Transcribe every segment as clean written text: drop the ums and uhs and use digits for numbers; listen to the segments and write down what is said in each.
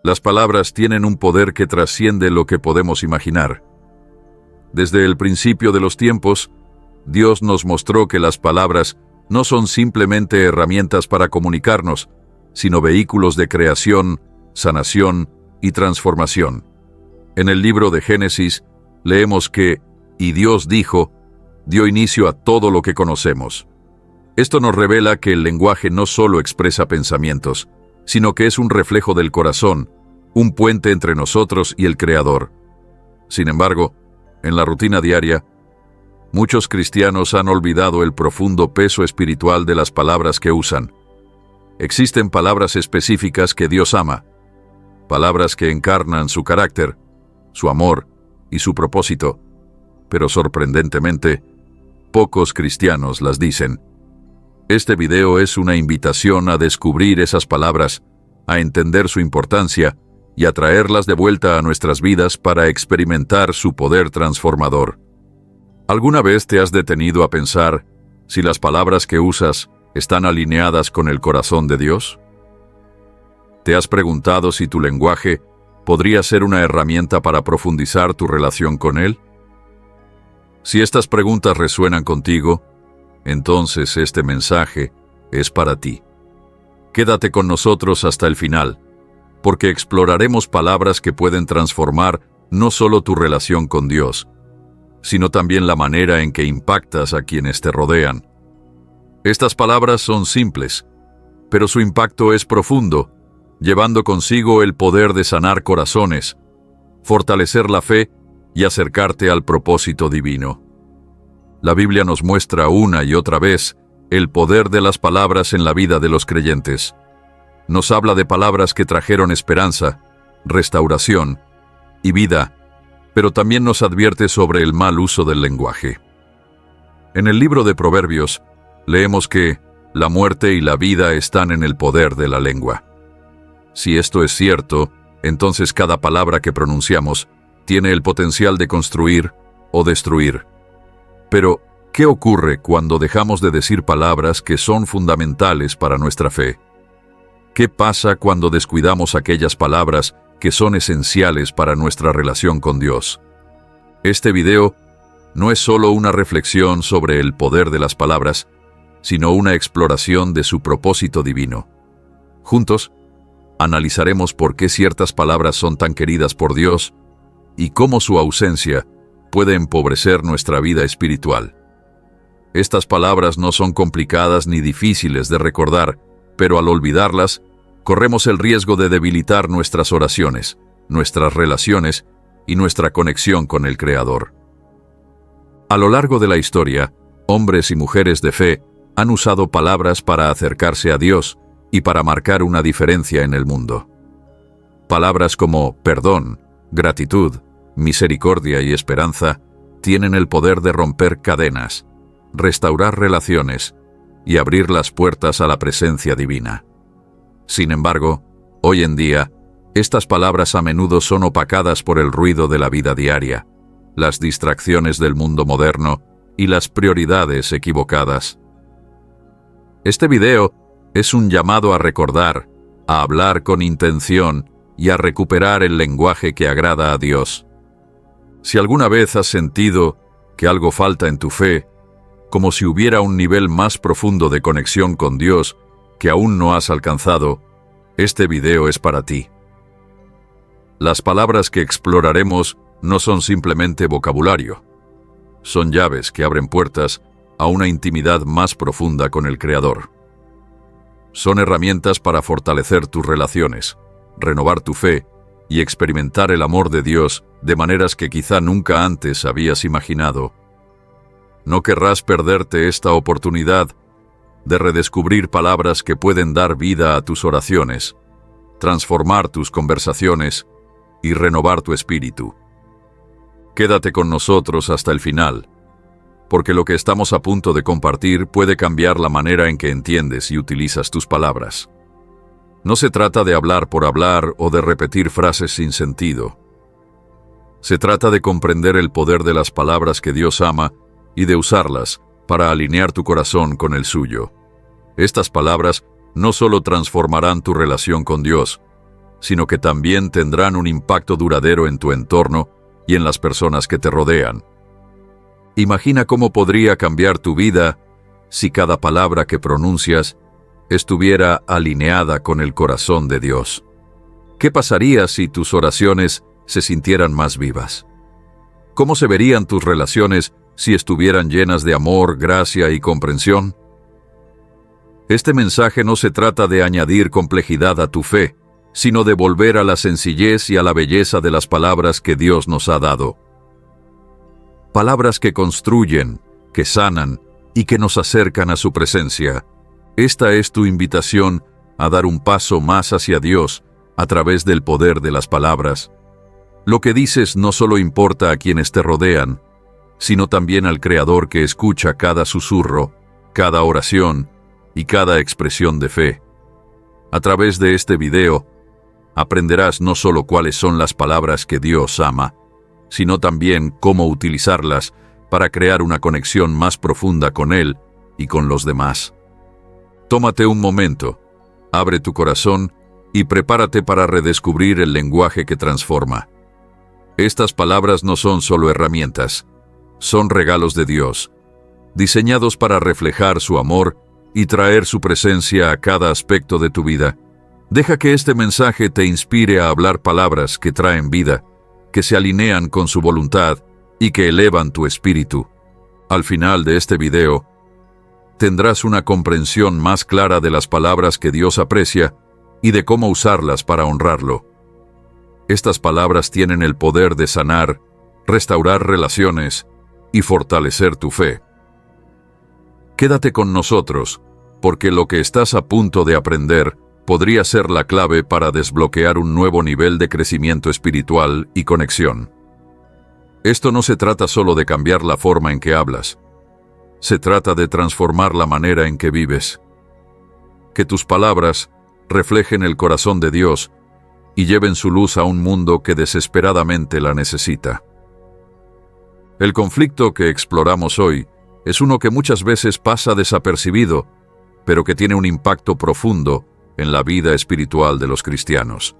Las palabras tienen un poder que trasciende lo que podemos imaginar. Desde el principio de los tiempos, Dios nos mostró que las palabras no son simplemente herramientas para comunicarnos, sino vehículos de creación, sanación y transformación. En el libro de Génesis leemos que, y Dios dijo, dio inicio a todo lo que conocemos. Esto nos revela que el lenguaje no solo expresa pensamientos, sino que es un reflejo del corazón, un puente entre nosotros y el Creador. Sin embargo, en la rutina diaria, muchos cristianos han olvidado el profundo peso espiritual de las palabras que usan. Existen palabras específicas que Dios ama, palabras que encarnan su carácter, su amor y su propósito, pero sorprendentemente, pocos cristianos las dicen. Este video es una invitación a descubrir esas palabras, a entender su importancia y a traerlas de vuelta a nuestras vidas para experimentar su poder transformador. ¿Alguna vez te has detenido a pensar si las palabras que usas están alineadas con el corazón de Dios? ¿Te has preguntado si tu lenguaje podría ser una herramienta para profundizar tu relación con Él? Si estas preguntas resuenan contigo, entonces este mensaje es para ti. Quédate con nosotros hasta el final, porque exploraremos palabras que pueden transformar no solo tu relación con Dios, sino también la manera en que impactas a quienes te rodean. Estas palabras son simples, pero su impacto es profundo, llevando consigo el poder de sanar corazones, fortalecer la fe y acercarte al propósito divino. La Biblia nos muestra una y otra vez el poder de las palabras en la vida de los creyentes. Nos habla de palabras que trajeron esperanza, restauración y vida, pero también nos advierte sobre el mal uso del lenguaje. En el libro de Proverbios, leemos que la muerte y la vida están en el poder de la lengua. Si esto es cierto, entonces cada palabra que pronunciamos tiene el potencial de construir o destruir. Pero, ¿qué ocurre cuando dejamos de decir palabras que son fundamentales para nuestra fe? ¿Qué pasa cuando descuidamos aquellas palabras que son esenciales para nuestra relación con Dios? Este video no es solo una reflexión sobre el poder de las palabras, sino una exploración de su propósito divino. Juntos, analizaremos por qué ciertas palabras son tan queridas por Dios y cómo su ausencia puede empobrecer nuestra vida espiritual. Estas palabras no son complicadas ni difíciles de recordar, pero al olvidarlas, corremos el riesgo de debilitar nuestras oraciones, nuestras relaciones y nuestra conexión con el Creador. A lo largo de la historia, hombres y mujeres de fe han usado palabras para acercarse a Dios y para marcar una diferencia en el mundo. Palabras como perdón, gratitud, misericordia y esperanza tienen el poder de romper cadenas, restaurar relaciones y abrir las puertas a la presencia divina. Sin embargo, hoy en día, estas palabras a menudo son opacadas por el ruido de la vida diaria, las distracciones del mundo moderno y las prioridades equivocadas. Este video es un llamado a recordar, a hablar con intención y a recuperar el lenguaje que agrada a Dios. Si alguna vez has sentido que algo falta en tu fe, como si hubiera un nivel más profundo de conexión con Dios que aún no has alcanzado, este video es para ti. Las palabras que exploraremos no son simplemente vocabulario. Son llaves que abren puertas a una intimidad más profunda con el Creador. Son herramientas para fortalecer tus relaciones, renovar tu fe y experimentar el amor de Dios de maneras que quizá nunca antes habías imaginado. No querrás perderte esta oportunidad de redescubrir palabras que pueden dar vida a tus oraciones, transformar tus conversaciones y renovar tu espíritu. Quédate con nosotros hasta el final, porque lo que estamos a punto de compartir puede cambiar la manera en que entiendes y utilizas tus palabras. No se trata de hablar por hablar o de repetir frases sin sentido. Se trata de comprender el poder de las palabras que Dios ama y de usarlas para alinear tu corazón con el suyo. Estas palabras no solo transformarán tu relación con Dios, sino que también tendrán un impacto duradero en tu entorno y en las personas que te rodean. Imagina cómo podría cambiar tu vida si cada palabra que pronuncias estuviera alineada con el corazón de Dios. ¿Qué pasaría si tus oraciones se sintieran más vivas? ¿Cómo se verían tus relaciones si estuvieran llenas de amor, gracia y comprensión? Este mensaje no se trata de añadir complejidad a tu fe, sino de volver a la sencillez y a la belleza de las palabras que Dios nos ha dado. Palabras que construyen, que sanan y que nos acercan a su presencia. Esta es tu invitación a dar un paso más hacia Dios a través del poder de las palabras. Lo que dices no solo importa a quienes te rodean, sino también al Creador que escucha cada susurro, cada oración y cada expresión de fe. A través de este video, aprenderás no solo cuáles son las palabras que Dios ama, sino también cómo utilizarlas para crear una conexión más profunda con Él y con los demás. Tómate un momento, abre tu corazón y prepárate para redescubrir el lenguaje que transforma. Estas palabras no son solo herramientas, son regalos de Dios, diseñados para reflejar su amor y traer su presencia a cada aspecto de tu vida. Deja que este mensaje te inspire a hablar palabras que traen vida, que se alinean con su voluntad y que elevan tu espíritu. Al final de este video, tendrás una comprensión más clara de las palabras que Dios aprecia y de cómo usarlas para honrarlo. Estas palabras tienen el poder de sanar, restaurar relaciones y fortalecer tu fe. Quédate con nosotros, porque lo que estás a punto de aprender podría ser la clave para desbloquear un nuevo nivel de crecimiento espiritual y conexión. Esto no se trata solo de cambiar la forma en que hablas. Se trata de transformar la manera en que vives. Que tus palabras reflejen el corazón de Dios y lleven su luz a un mundo que desesperadamente la necesita. El conflicto que exploramos hoy es uno que muchas veces pasa desapercibido, pero que tiene un impacto profundo en la vida espiritual de los cristianos.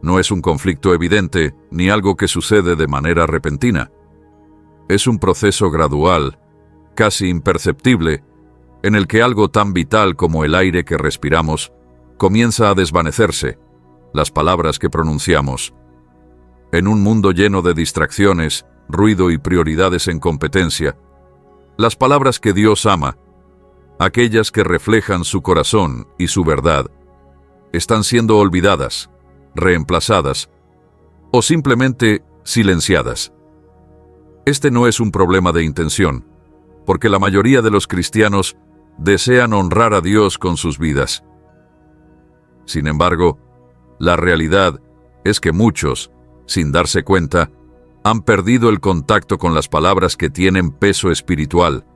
No es un conflicto evidente ni algo que sucede de manera repentina. Es un proceso gradual, casi imperceptible, en el que algo tan vital como el aire que respiramos comienza a desvanecerse, las palabras que pronunciamos. En un mundo lleno de distracciones, ruido y prioridades en competencia, las palabras que Dios ama, aquellas que reflejan su corazón y su verdad, están siendo olvidadas, reemplazadas o simplemente silenciadas. Este no es un problema de intención, porque la mayoría de los cristianos desean honrar a Dios con sus vidas. Sin embargo, la realidad es que muchos, sin darse cuenta, han perdido el contacto con las palabras que tienen peso espiritual,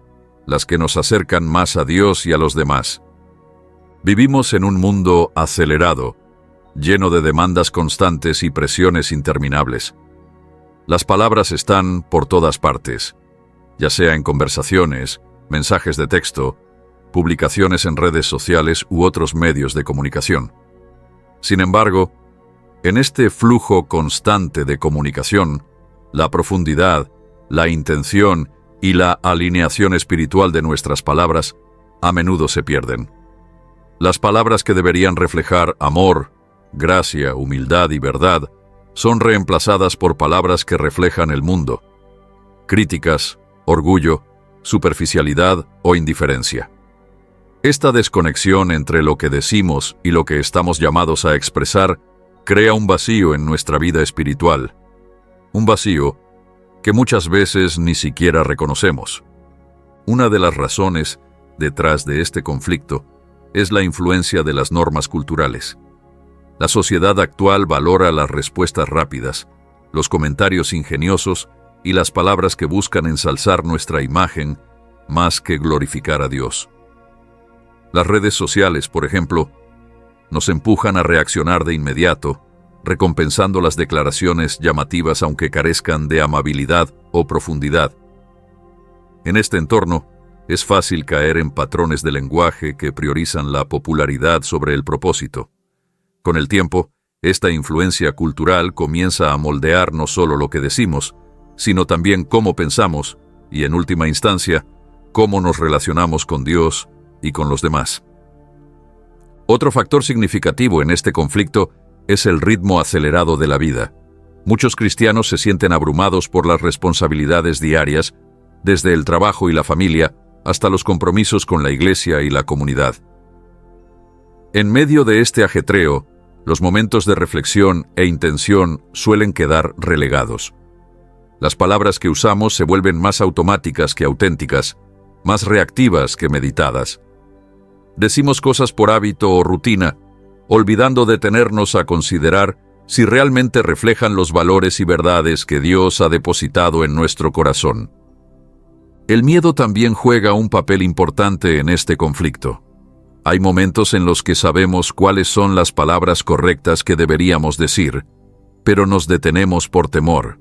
las que nos acercan más a Dios y a los demás. Vivimos en un mundo acelerado, lleno de demandas constantes y presiones interminables. Las palabras están por todas partes, ya sea en conversaciones, mensajes de texto, publicaciones en redes sociales u otros medios de comunicación. Sin embargo, en este flujo constante de comunicación, la profundidad, la intención y la alineación espiritual de nuestras palabras a menudo se pierden. Las palabras que deberían reflejar amor, gracia, humildad y verdad son reemplazadas por palabras que reflejan el mundo, críticas, orgullo, superficialidad o indiferencia. Esta desconexión entre lo que decimos y lo que estamos llamados a expresar crea un vacío en nuestra vida espiritual, un vacío que muchas veces ni siquiera reconocemos. Una de las razones detrás de este conflicto es la influencia de las normas culturales. La sociedad actual valora las respuestas rápidas, los comentarios ingeniosos y las palabras que buscan ensalzar nuestra imagen más que glorificar a Dios. Las redes sociales, por ejemplo, nos empujan a reaccionar de inmediato, recompensando las declaraciones llamativas aunque carezcan de amabilidad o profundidad. En este entorno, es fácil caer en patrones de lenguaje que priorizan la popularidad sobre el propósito. Con el tiempo, Esta influencia cultural comienza a moldear no solo lo que decimos, sino también cómo pensamos y, en última instancia, cómo nos relacionamos con Dios y con los demás. Otro factor significativo en este conflicto es el ritmo acelerado de la vida. Muchos cristianos se sienten abrumados por las responsabilidades diarias, desde el trabajo y la familia hasta los compromisos con la iglesia y la comunidad. En medio de este ajetreo, los momentos de reflexión e intención suelen quedar relegados. Las palabras que usamos se vuelven más automáticas que auténticas, más reactivas que meditadas. Decimos cosas por hábito o rutina, olvidando detenernos a considerar si realmente reflejan los valores y verdades que Dios ha depositado en nuestro corazón. El miedo también juega un papel importante en este conflicto. Hay momentos en los que sabemos cuáles son las palabras correctas que deberíamos decir, pero nos detenemos por temor.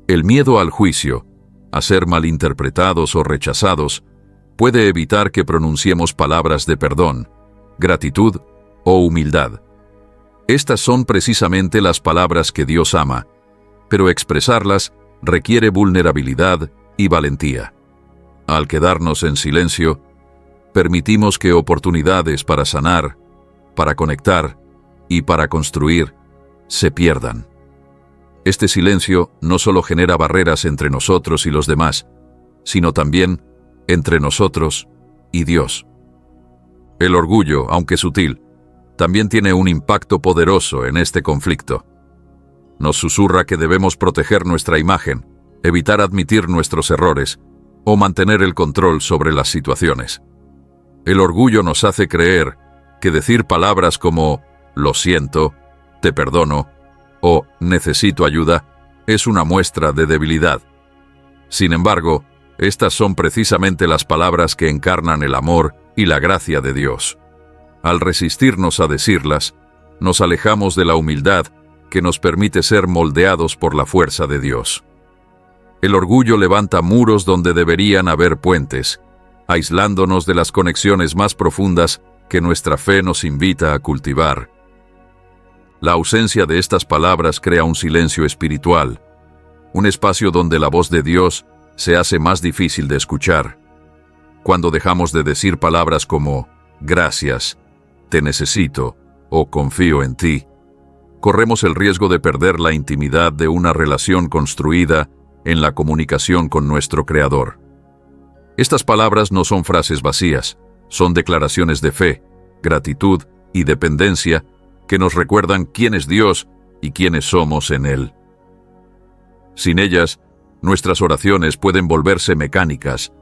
El miedo al juicio, a ser malinterpretados o rechazados, puede evitar que pronunciemos palabras de perdón, gratitud o humildad. Estas son precisamente las palabras que Dios ama, pero expresarlas requiere vulnerabilidad y valentía. Al quedarnos en silencio, permitimos que oportunidades para sanar, para conectar y para construir se pierdan. Este silencio no solo genera barreras entre nosotros y los demás, sino también entre nosotros y Dios. El orgullo, aunque sutil, también tiene un impacto poderoso en este conflicto. Nos susurra que debemos proteger nuestra imagen, evitar admitir nuestros errores o mantener el control sobre las situaciones. El orgullo nos hace creer que decir palabras como «lo siento», «te perdono» o «necesito ayuda» es una muestra de debilidad. Sin embargo, estas son precisamente las palabras que encarnan el amor y la gracia de Dios. Al resistirnos a decirlas, nos alejamos de la humildad que nos permite ser moldeados por la fuerza de Dios. El orgullo levanta muros donde deberían haber puentes, aislándonos de las conexiones más profundas que nuestra fe nos invita a cultivar. La ausencia de estas palabras crea un silencio espiritual, un espacio donde la voz de Dios se hace más difícil de escuchar. Cuando dejamos de decir palabras como «gracias», «te necesito» o «confío en ti», corremos el riesgo de perder la intimidad de una relación construida en la comunicación con nuestro Creador. Estas palabras no son frases vacías, son declaraciones de fe, gratitud y dependencia que nos recuerdan quién es Dios y quiénes somos en Él. Sin ellas, nuestras oraciones pueden volverse mecánicas,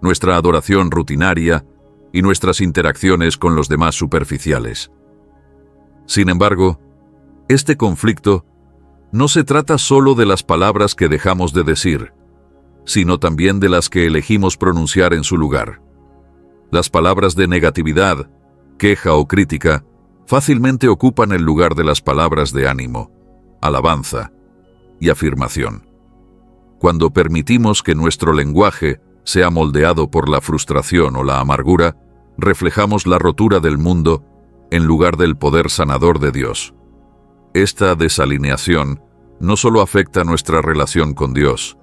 nuestra adoración rutinaria y nuestras interacciones con los demás superficiales. Sin embargo, este conflicto no se trata solo de las palabras que dejamos de decir, sino también de las que elegimos pronunciar en su lugar. Las palabras de negatividad, queja o crítica fácilmente ocupan el lugar de las palabras de ánimo, alabanza y afirmación. Cuando permitimos que nuestro lenguaje sea moldeado por la frustración o la amargura, reflejamos la rotura del mundo en lugar del poder sanador de Dios. Esta desalineación no solo afecta nuestra relación con Dios,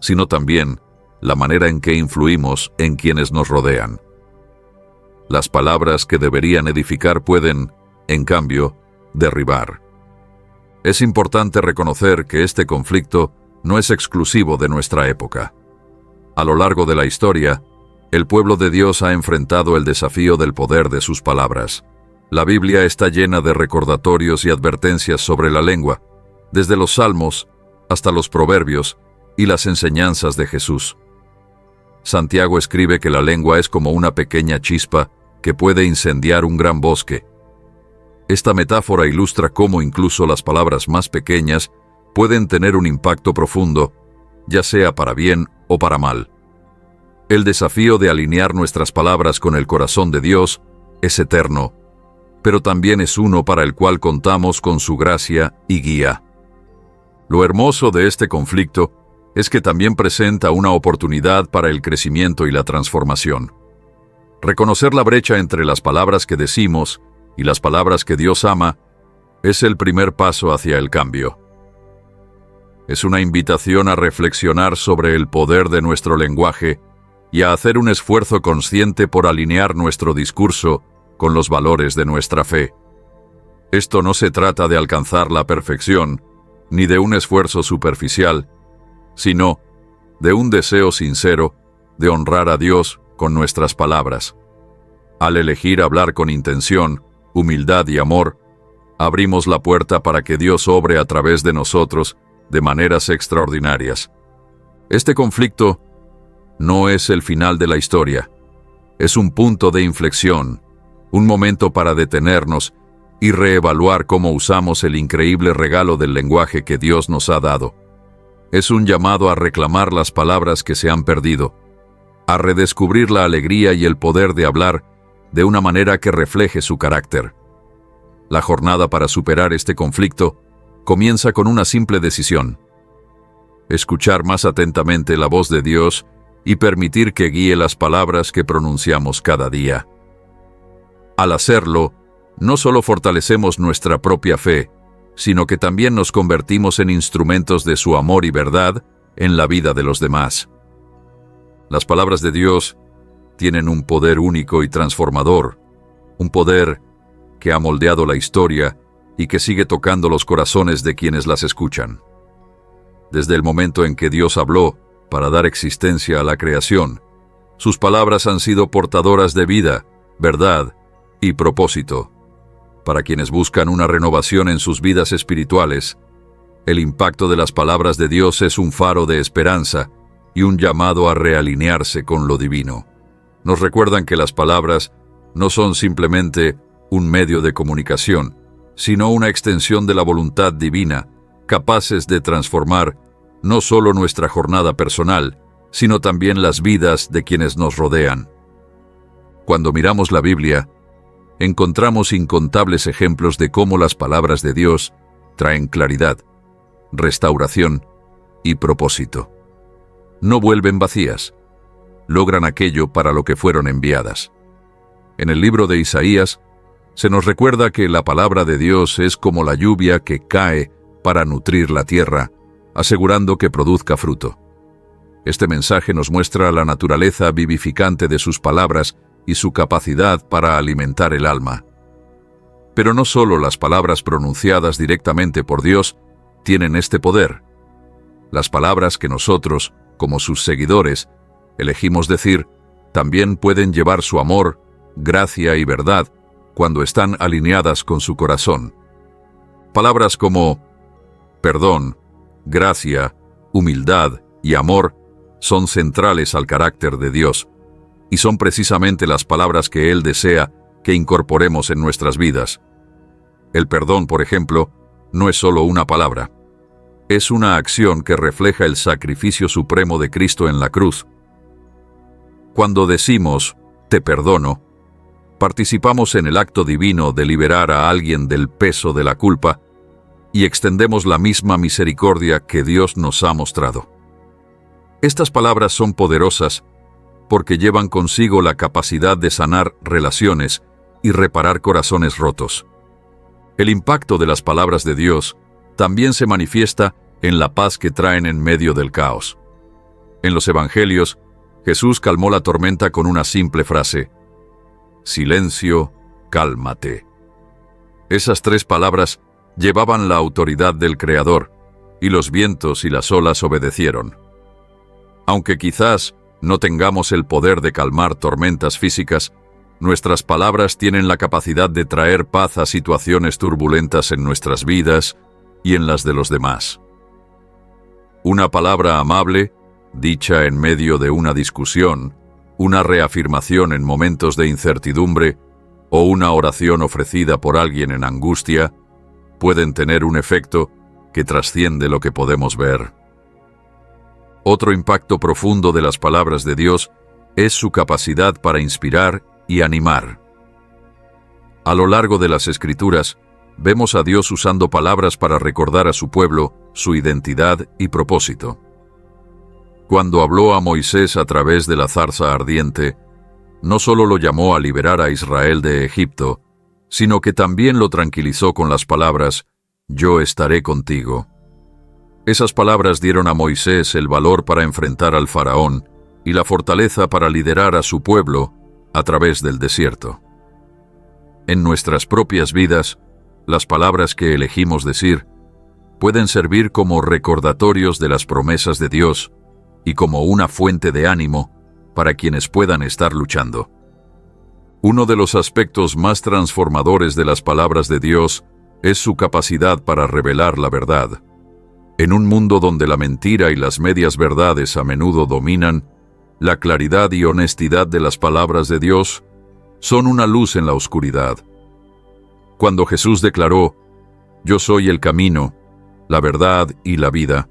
sino también la manera en que influimos en quienes nos rodean. Las palabras que deberían edificar pueden, en cambio, derribar. Es importante reconocer que este conflicto no es exclusivo de nuestra época. A lo largo de la historia, el pueblo de Dios ha enfrentado el desafío del poder de sus palabras. La Biblia está llena de recordatorios y advertencias sobre la lengua, desde los Salmos hasta los Proverbios y las enseñanzas de Jesús. Santiago escribe que la lengua es como una pequeña chispa que puede incendiar un gran bosque. Esta metáfora ilustra cómo incluso las palabras más pequeñas pueden tener un impacto profundo, ya sea para bien o para mal. El desafío de alinear nuestras palabras con el corazón de Dios es eterno, pero también es uno para el cual contamos con su gracia y guía. Lo hermoso de este conflicto es que también presenta una oportunidad para el crecimiento y la transformación. Reconocer la brecha entre las palabras que decimos y las palabras que Dios ama es el primer paso hacia el cambio. Es una invitación a reflexionar sobre el poder de nuestro lenguaje y a hacer un esfuerzo consciente por alinear nuestro discurso con los valores de nuestra fe. Esto no se trata de alcanzar la perfección, ni de un esfuerzo superficial, sino de un deseo sincero de honrar a Dios con nuestras palabras. Al elegir hablar con intención, humildad y amor, abrimos la puerta para que Dios obre a través de nosotros de maneras extraordinarias. Este conflicto no es el final de la historia, es un punto de inflexión, un momento para detenernos y reevaluar cómo usamos el increíble regalo del lenguaje que Dios nos ha dado. Es un llamado a reclamar las palabras que se han perdido, a redescubrir la alegría y el poder de hablar de una manera que refleje su carácter. La jornada para superar este conflicto comienza con una simple decisión: escuchar más atentamente la voz de Dios y permitir que guíe las palabras que pronunciamos cada día. Al hacerlo, no solo fortalecemos nuestra propia fe, sino que también nos convertimos en instrumentos de su amor y verdad en la vida de los demás. Las palabras de Dios tienen un poder único y transformador, un poder que ha moldeado la historia y que sigue tocando los corazones de quienes las escuchan. Desde el momento en que Dios habló para dar existencia a la creación, sus palabras han sido portadoras de vida, verdad y propósito. Para quienes buscan una renovación en sus vidas espirituales, el impacto de las palabras de Dios es un faro de esperanza y un llamado a realinearse con lo divino. Nos recuerdan que las palabras no son simplemente un medio de comunicación, sino una extensión de la voluntad divina, capaces de transformar no solo nuestra jornada personal, sino también las vidas de quienes nos rodean. Cuando miramos la Biblia, encontramos incontables ejemplos de cómo las palabras de Dios traen claridad, restauración y propósito. No vuelven vacías, logran aquello para lo que fueron enviadas. En el libro de Isaías, se nos recuerda que la palabra de Dios es como la lluvia que cae para nutrir la tierra, asegurando que produzca fruto. Este mensaje nos muestra la naturaleza vivificante de sus palabras y su capacidad para alimentar el alma. Pero no solo las palabras pronunciadas directamente por Dios tienen este poder. Las palabras que nosotros, como sus seguidores, elegimos decir, también pueden llevar su amor, gracia y verdad cuando están alineadas con su corazón. Palabras como perdón, gracia, humildad y amor son centrales al carácter de Dios, y son precisamente las palabras que Él desea que incorporemos en nuestras vidas. El perdón, por ejemplo, no es solo una palabra. Es una acción que refleja el sacrificio supremo de Cristo en la cruz. Cuando decimos, te perdono, participamos en el acto divino de liberar a alguien del peso de la culpa y extendemos la misma misericordia que Dios nos ha mostrado. Estas palabras son poderosas porque llevan consigo la capacidad de sanar relaciones y reparar corazones rotos. El impacto de las palabras de Dios también se manifiesta en la paz que traen en medio del caos. En los Evangelios, Jesús calmó la tormenta con una simple frase: silencio, cálmate. Esas 3 palabras llevaban la autoridad del Creador, y los vientos y las olas obedecieron. Aunque quizás no tengamos el poder de calmar tormentas físicas, nuestras palabras tienen la capacidad de traer paz a situaciones turbulentas en nuestras vidas y en las de los demás. Una palabra amable, dicha en medio de una discusión, una reafirmación en momentos de incertidumbre o una oración ofrecida por alguien en angustia, pueden tener un efecto que trasciende lo que podemos ver. Otro impacto profundo de las palabras de Dios es su capacidad para inspirar y animar. A lo largo de las Escrituras, vemos a Dios usando palabras para recordar a su pueblo su identidad y propósito. Cuando habló a Moisés a través de la zarza ardiente, no solo lo llamó a liberar a Israel de Egipto, sino que también lo tranquilizó con las palabras, «Yo estaré contigo». Esas palabras dieron a Moisés el valor para enfrentar al faraón y la fortaleza para liderar a su pueblo a través del desierto. En nuestras propias vidas, las palabras que elegimos decir pueden servir como recordatorios de las promesas de Dios y como una fuente de ánimo para quienes puedan estar luchando. Uno de los aspectos más transformadores de las palabras de Dios es su capacidad para revelar la verdad. En un mundo donde la mentira y las medias verdades a menudo dominan, la claridad y honestidad de las palabras de Dios son una luz en la oscuridad. Cuando Jesús declaró, «Yo soy el camino, la verdad y la vida»,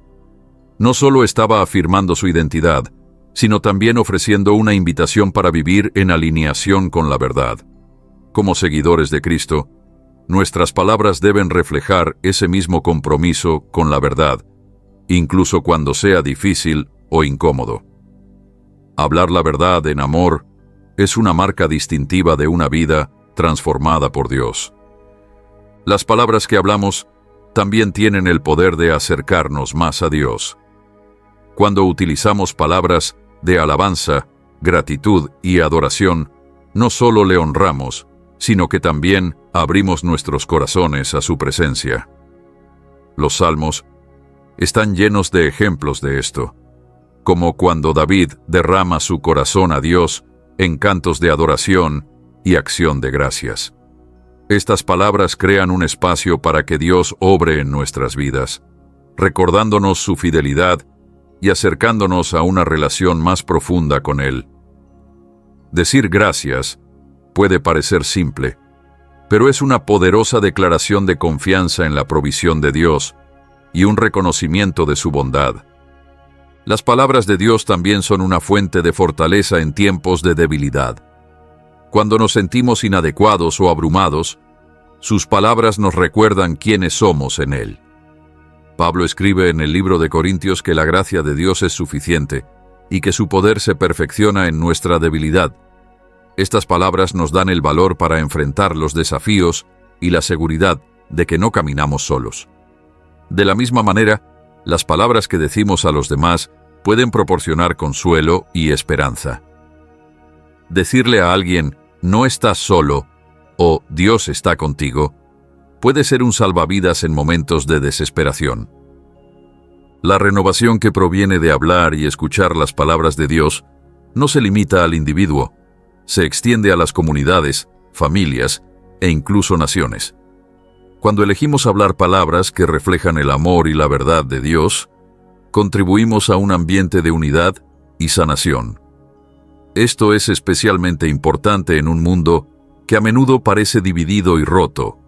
no solo estaba afirmando su identidad, sino también ofreciendo una invitación para vivir en alineación con la verdad. Como seguidores de Cristo, nuestras palabras deben reflejar ese mismo compromiso con la verdad, incluso cuando sea difícil o incómodo. Hablar la verdad en amor es una marca distintiva de una vida transformada por Dios. Las palabras que hablamos también tienen el poder de acercarnos más a Dios. Cuando utilizamos palabras de alabanza, gratitud y adoración, no solo le honramos, sino que también abrimos nuestros corazones a su presencia. Los salmos están llenos de ejemplos de esto, como cuando David derrama su corazón a Dios en cantos de adoración y acción de gracias. Estas palabras crean un espacio para que Dios obre en nuestras vidas, recordándonos su fidelidad y acercándonos a una relación más profunda con Él. Decir gracias puede parecer simple, pero es una poderosa declaración de confianza en la provisión de Dios y un reconocimiento de su bondad. Las palabras de Dios también son una fuente de fortaleza en tiempos de debilidad. Cuando nos sentimos inadecuados o abrumados, sus palabras nos recuerdan quiénes somos en Él. Pablo escribe en el libro de Corintios que la gracia de Dios es suficiente y que su poder se perfecciona en nuestra debilidad. Estas palabras nos dan el valor para enfrentar los desafíos y la seguridad de que no caminamos solos. De la misma manera, las palabras que decimos a los demás pueden proporcionar consuelo y esperanza. Decirle a alguien, no estás solo, o Dios está contigo, puede ser un salvavidas en momentos de desesperación. La renovación que proviene de hablar y escuchar las palabras de Dios no se limita al individuo, se extiende a las comunidades, familias e incluso naciones. Cuando elegimos hablar palabras que reflejan el amor y la verdad de Dios, contribuimos a un ambiente de unidad y sanación. Esto es especialmente importante en un mundo que a menudo parece dividido y roto.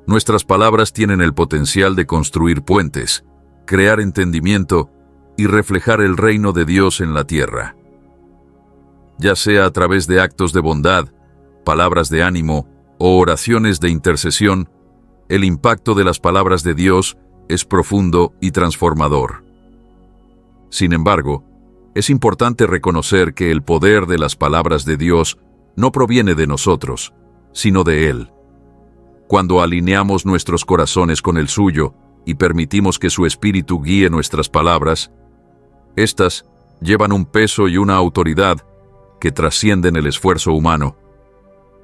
Nuestras palabras tienen el potencial de construir puentes, crear entendimiento y reflejar el reino de Dios en la tierra. Ya sea a través de actos de bondad, palabras de ánimo o oraciones de intercesión, el impacto de las palabras de Dios es profundo y transformador. Sin embargo, es importante reconocer que el poder de las palabras de Dios no proviene de nosotros, sino de Él. Cuando alineamos nuestros corazones con el suyo y permitimos que su Espíritu guíe nuestras palabras, éstas llevan un peso y una autoridad que trascienden el esfuerzo humano.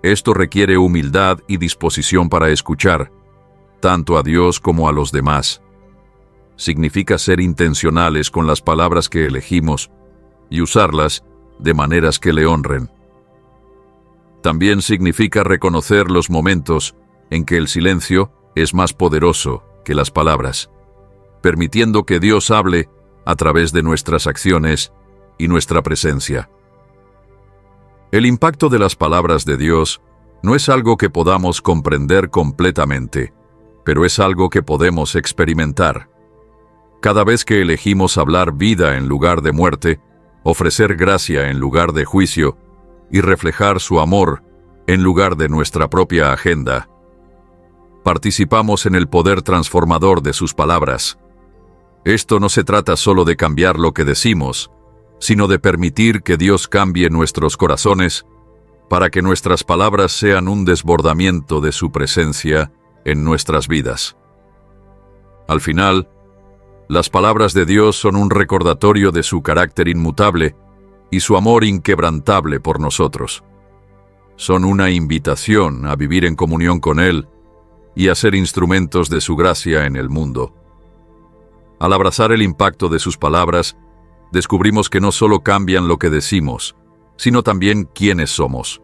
Esto requiere humildad y disposición para escuchar, tanto a Dios como a los demás. Significa ser intencionales con las palabras que elegimos y usarlas de maneras que le honren. También significa reconocer los momentos en que el silencio es más poderoso que las palabras, permitiendo que Dios hable a través de nuestras acciones y nuestra presencia. El impacto de las palabras de Dios no es algo que podamos comprender completamente, pero es algo que podemos experimentar. Cada vez que elegimos hablar vida en lugar de muerte, ofrecer gracia en lugar de juicio y reflejar su amor en lugar de nuestra propia agenda, participamos en el poder transformador de sus palabras. Esto no se trata solo de cambiar lo que decimos, sino de permitir que Dios cambie nuestros corazones para que nuestras palabras sean un desbordamiento de su presencia en nuestras vidas. Al final, las palabras de Dios son un recordatorio de su carácter inmutable y su amor inquebrantable por nosotros. Son una invitación a vivir en comunión con Él y a ser instrumentos de su gracia en el mundo. Al abrazar el impacto de sus palabras, descubrimos que no solo cambian lo que decimos, sino también quiénes somos.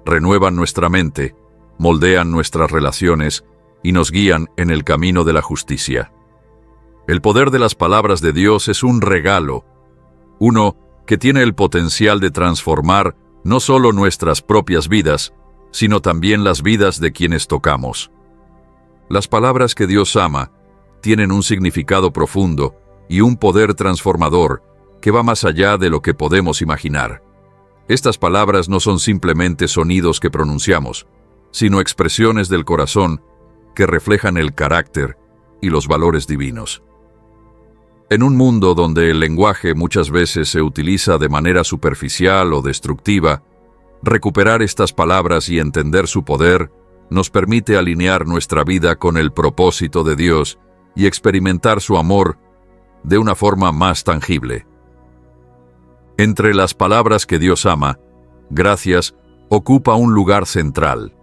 Renuevan nuestra mente, moldean nuestras relaciones y nos guían en el camino de la justicia. El poder de las palabras de Dios es un regalo, uno que tiene el potencial de transformar no solo nuestras propias vidas, sino también las vidas de quienes tocamos. Las palabras que Dios ama tienen un significado profundo y un poder transformador que va más allá de lo que podemos imaginar. Estas palabras no son simplemente sonidos que pronunciamos, sino expresiones del corazón que reflejan el carácter y los valores divinos. En un mundo donde el lenguaje muchas veces se utiliza de manera superficial o destructiva, recuperar estas palabras y entender su poder nos permite alinear nuestra vida con el propósito de Dios y experimentar su amor de una forma más tangible. Entre las palabras que Dios ama, gracias ocupa un lugar central.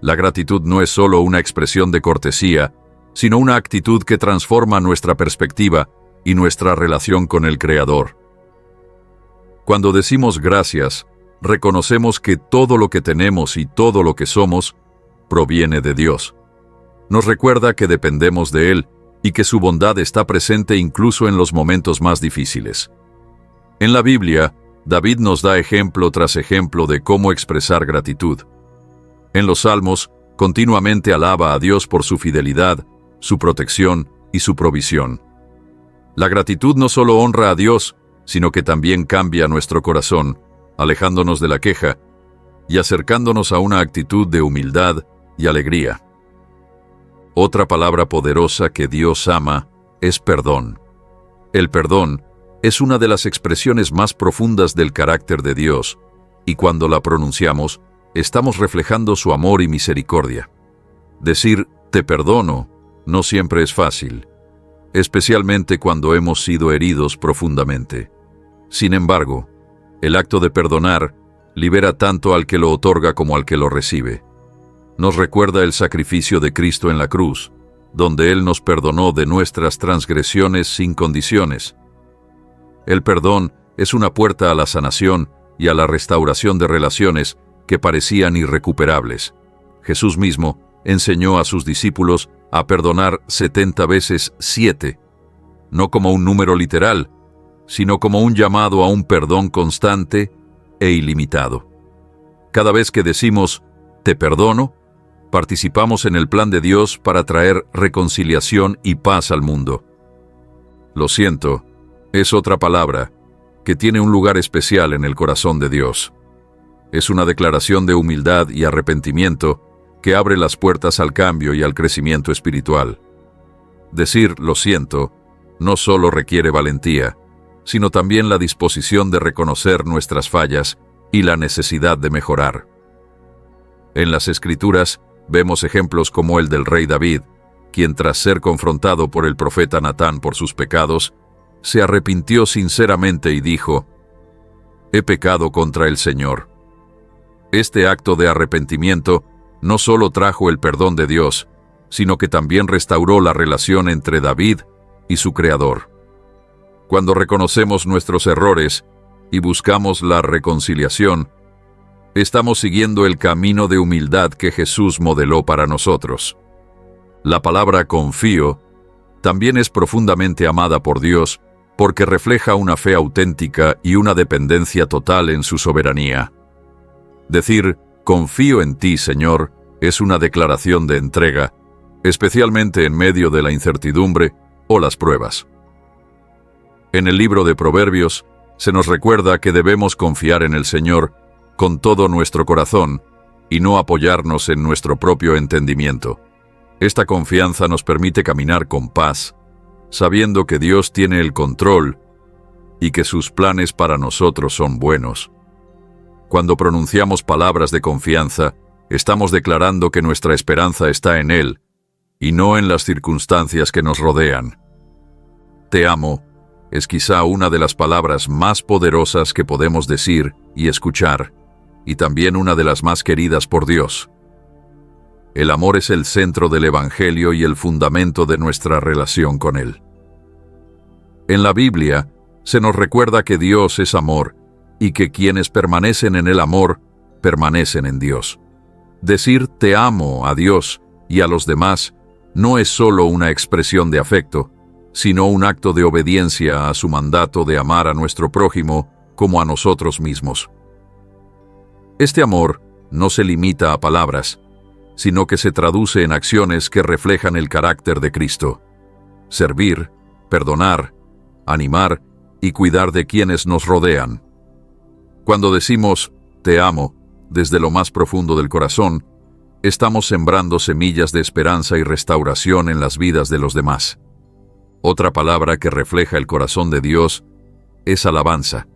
La gratitud no es solo una expresión de cortesía, sino una actitud que transforma nuestra perspectiva y nuestra relación con el Creador. Cuando decimos gracias, reconocemos que todo lo que tenemos y todo lo que somos proviene de Dios. Nos recuerda que dependemos de Él y que su bondad está presente incluso en los momentos más difíciles. En la Biblia, David nos da ejemplo tras ejemplo de cómo expresar gratitud. En los Salmos, continuamente alaba a Dios por su fidelidad, su protección y su provisión. La gratitud no solo honra a Dios, sino que también cambia nuestro corazón, alejándonos de la queja y acercándonos a una actitud de humildad y alegría. Otra palabra poderosa que Dios ama es perdón. El perdón es una de las expresiones más profundas del carácter de Dios, y cuando la pronunciamos, estamos reflejando su amor y misericordia. Decir «te perdono» no siempre es fácil, especialmente cuando hemos sido heridos profundamente. Sin embargo, el acto de perdonar libera tanto al que lo otorga como al que lo recibe. Nos recuerda el sacrificio de Cristo en la cruz, donde Él nos perdonó de nuestras transgresiones sin condiciones. El perdón es una puerta a la sanación y a la restauración de relaciones que parecían irrecuperables. Jesús mismo enseñó a sus discípulos a perdonar 70 veces 7, no como un número literal, sino como un llamado a un perdón constante e ilimitado. Cada vez que decimos «te perdono», participamos en el plan de Dios para traer reconciliación y paz al mundo. «Lo siento» es otra palabra que tiene un lugar especial en el corazón de Dios. Es una declaración de humildad y arrepentimiento que abre las puertas al cambio y al crecimiento espiritual. Decir «lo siento» no solo requiere valentía, sino también la disposición de reconocer nuestras fallas y la necesidad de mejorar. En las Escrituras vemos ejemplos como el del rey David, quien tras ser confrontado por el profeta Natán por sus pecados, se arrepintió sinceramente y dijo: «He pecado contra el Señor». Este acto de arrepentimiento no solo trajo el perdón de Dios, sino que también restauró la relación entre David y su Creador. Cuando reconocemos nuestros errores y buscamos la reconciliación, estamos siguiendo el camino de humildad que Jesús modeló para nosotros. La palabra confío también es profundamente amada por Dios porque refleja una fe auténtica y una dependencia total en su soberanía. Decir «confío en ti, Señor» es una declaración de entrega, especialmente en medio de la incertidumbre o las pruebas. En el libro de Proverbios se nos recuerda que debemos confiar en el Señor con todo nuestro corazón y no apoyarnos en nuestro propio entendimiento. Esta confianza nos permite caminar con paz, sabiendo que Dios tiene el control y que sus planes para nosotros son buenos. Cuando pronunciamos palabras de confianza, estamos declarando que nuestra esperanza está en Él, y no en las circunstancias que nos rodean. Te amo es quizá una de las palabras más poderosas que podemos decir y escuchar, y también una de las más queridas por Dios. El amor es el centro del Evangelio y el fundamento de nuestra relación con Él. En la Biblia, se nos recuerda que Dios es amor y que quienes permanecen en el amor, permanecen en Dios. Decir te amo a Dios y a los demás no es solo una expresión de afecto, sino un acto de obediencia a su mandato de amar a nuestro prójimo como a nosotros mismos. Este amor no se limita a palabras, sino que se traduce en acciones que reflejan el carácter de Cristo. Servir, perdonar, animar y cuidar de quienes nos rodean. Cuando decimos te amo desde lo más profundo del corazón, estamos sembrando semillas de esperanza y restauración en las vidas de los demás. Otra palabra que refleja el corazón de Dios es alabanza.